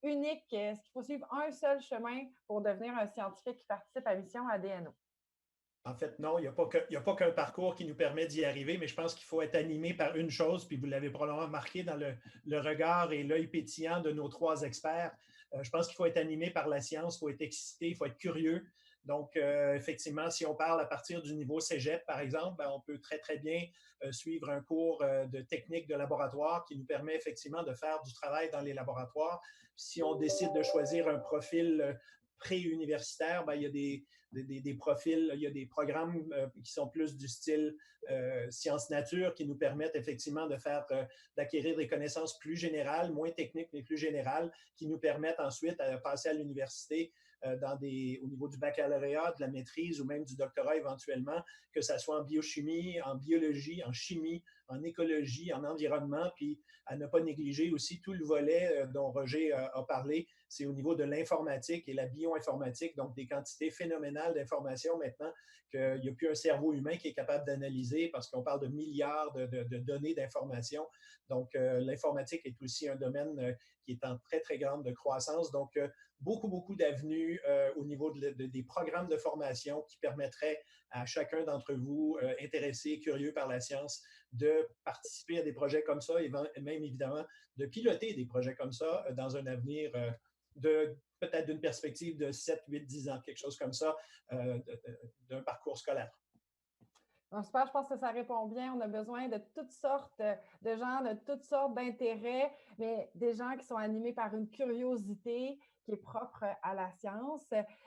S1: unique? Est-ce qu'il faut suivre un seul chemin pour devenir un scientifique qui participe à Mission ADNO?
S2: En fait, non, il n'y a pas qu'un parcours qui nous permet d'y arriver, mais je pense qu'il faut être animé par une chose, puis vous l'avez probablement remarqué dans le regard et l'œil pétillant de nos 3 experts. Je pense qu'il faut être animé par la science, il faut être excité, il faut être curieux. Donc, effectivement, si on parle à partir du niveau cégep, par exemple, ben, on peut très, très bien suivre un cours de technique de laboratoire qui nous permet effectivement de faire du travail dans les laboratoires. Si on décide de choisir un profil pré-universitaire, ben, il y a des profils, il y a des programmes qui sont plus du style sciences-nature qui nous permettent effectivement d'acquérir des connaissances plus générales, moins techniques, mais plus générales, qui nous permettent ensuite de passer à l'université au niveau du baccalauréat, de la maîtrise ou même du doctorat éventuellement, que ce soit en biochimie, en biologie, en chimie, en écologie, en environnement, puis à ne pas négliger aussi tout le volet dont Roger a parlé, c'est au niveau de l'informatique et la bioinformatique, donc des quantités phénoménales d'informations maintenant qu'il n'y a plus un cerveau humain qui est capable d'analyser parce qu'on parle de milliards de données d'informations. Donc, l'informatique est aussi un domaine qui est en très, très grande croissance. Donc, beaucoup, beaucoup d'avenues au niveau des programmes de formation qui permettraient à chacun d'entre vous, intéressés, curieux par la science, de participer à des projets comme ça et même évidemment de piloter des projets comme ça dans un avenir peut-être d'une perspective de 7, 8, 10 ans, quelque chose comme ça, d'un parcours scolaire.
S1: Donc, super, je pense que ça répond bien. On a besoin de toutes sortes de gens, de toutes sortes d'intérêts, mais des gens qui sont animés par une curiosité qui est propre à la science.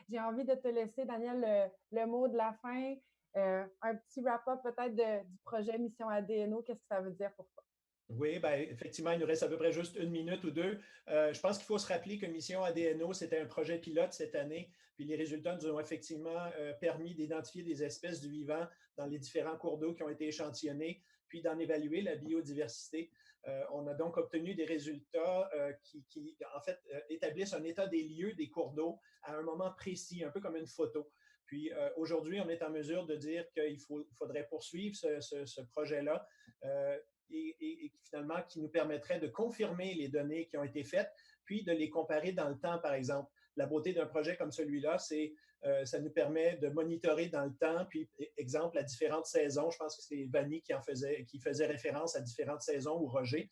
S1: J'ai envie de te laisser, Daniel, le mot de la fin, un petit wrap-up peut-être du projet Mission ADNO. Qu'est-ce que ça veut dire pour toi?
S2: Oui, ben, effectivement, il nous reste à peu près juste 1 minute ou 2. Je pense qu'il faut se rappeler que Mission ADNO, c'était un projet pilote cette année, puis les résultats nous ont effectivement permis d'identifier des espèces du vivant dans les différents cours d'eau qui ont été échantillonnés, puis d'en évaluer la biodiversité. On a donc obtenu des résultats qui en fait, établissent un état des lieux des cours d'eau à un moment précis, un peu comme une photo. Puis aujourd'hui, on est en mesure de dire qu'il faudrait poursuivre ce projet-là. Et finalement qui nous permettrait de confirmer les données qui ont été faites, puis de les comparer dans le temps, par exemple. La beauté d'un projet comme celui-là, c'est ça nous permet de monitorer dans le temps, puis exemple, à différentes saisons. Je pense que c'est Vanny qui faisait référence à différentes saisons ou Roger.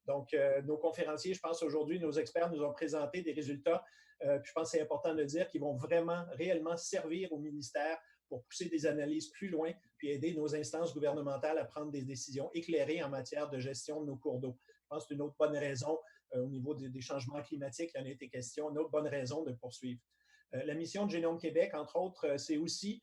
S2: Donc, nos conférenciers, je pense aujourd'hui, nos experts nous ont présenté des résultats. Puis je pense que c'est important de dire qu'ils vont vraiment, réellement servir au ministère pour pousser des analyses plus loin, puis aider nos instances gouvernementales à prendre des décisions éclairées en matière de gestion de nos cours d'eau. Je pense que c'est une autre bonne raison au niveau des changements climatiques, il y en a été question, une autre bonne raison de poursuivre. La mission de Génome Québec, entre autres, c'est aussi,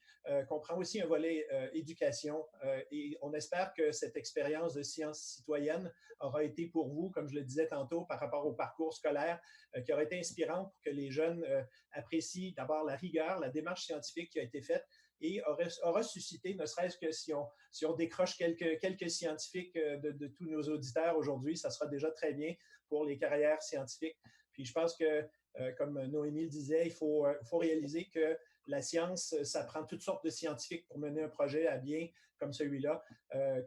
S2: comprend aussi un volet éducation et on espère que cette expérience de science citoyenne aura été pour vous, comme je le disais tantôt, par rapport au parcours scolaire, qui aura été inspirante pour que les jeunes apprécient d'abord la rigueur, la démarche scientifique qui a été faite et aura suscité, ne serait-ce que si on décroche quelques scientifiques de tous nos auditeurs aujourd'hui, ça sera déjà très bien pour les carrières scientifiques. Puis je pense que comme Noémie le disait, il faut réaliser que la science, ça prend toutes sortes de scientifiques pour mener un projet à bien comme celui-là,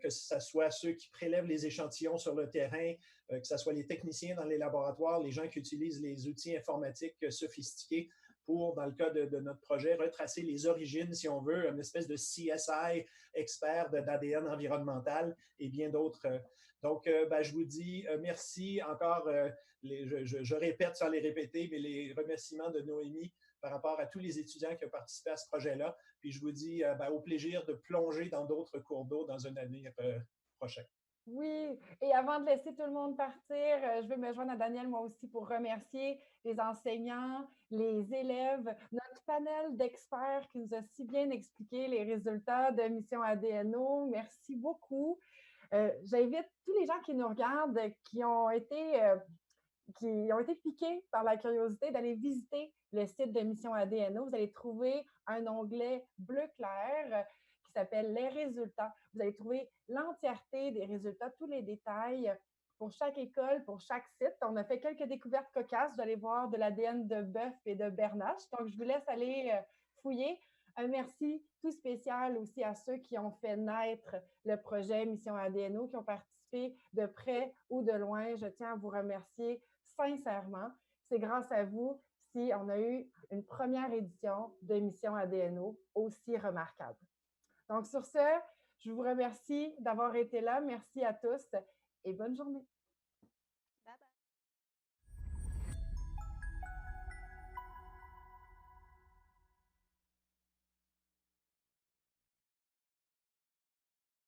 S2: que ce soit ceux qui prélèvent les échantillons sur le terrain, que ce soit les techniciens dans les laboratoires, les gens qui utilisent les outils informatiques sophistiqués pour, dans le cas de notre projet, retracer les origines, si on veut, une espèce de CSI expert d'ADN environnemental et bien d'autres. Donc, je vous dis merci encore. Je répète sans les répéter, mais les remerciements de Noémie par rapport à tous les étudiants qui ont participé à ce projet-là. Puis je vous dis au plaisir de plonger dans d'autres cours d'eau dans un avenir prochain.
S1: Oui, et avant de laisser tout le monde partir, je veux me joindre à Daniel, moi aussi, pour remercier les enseignants, les élèves, notre panel d'experts qui nous a si bien expliqué les résultats de Mission ADNO. Merci beaucoup. J'invite tous les gens qui nous regardent, qui ont été piqués par la curiosité d'aller visiter le site de Mission ADNO. Vous allez trouver un onglet bleu clair qui s'appelle Les résultats. Vous allez trouver l'entièreté des résultats, tous les détails pour chaque école, pour chaque site. On a fait quelques découvertes cocasses. Vous allez voir de l'ADN de bœuf et de bernache. Donc, je vous laisse aller fouiller. Un merci tout spécial aussi à ceux qui ont fait naître le projet Mission ADNO, qui ont participé de près ou de loin. Je tiens à vous remercier sincèrement. C'est grâce à vous si on a eu une première édition de Mission ADNO aussi remarquable. Donc, sur ce, je vous remercie d'avoir été là. Merci à tous et bonne journée.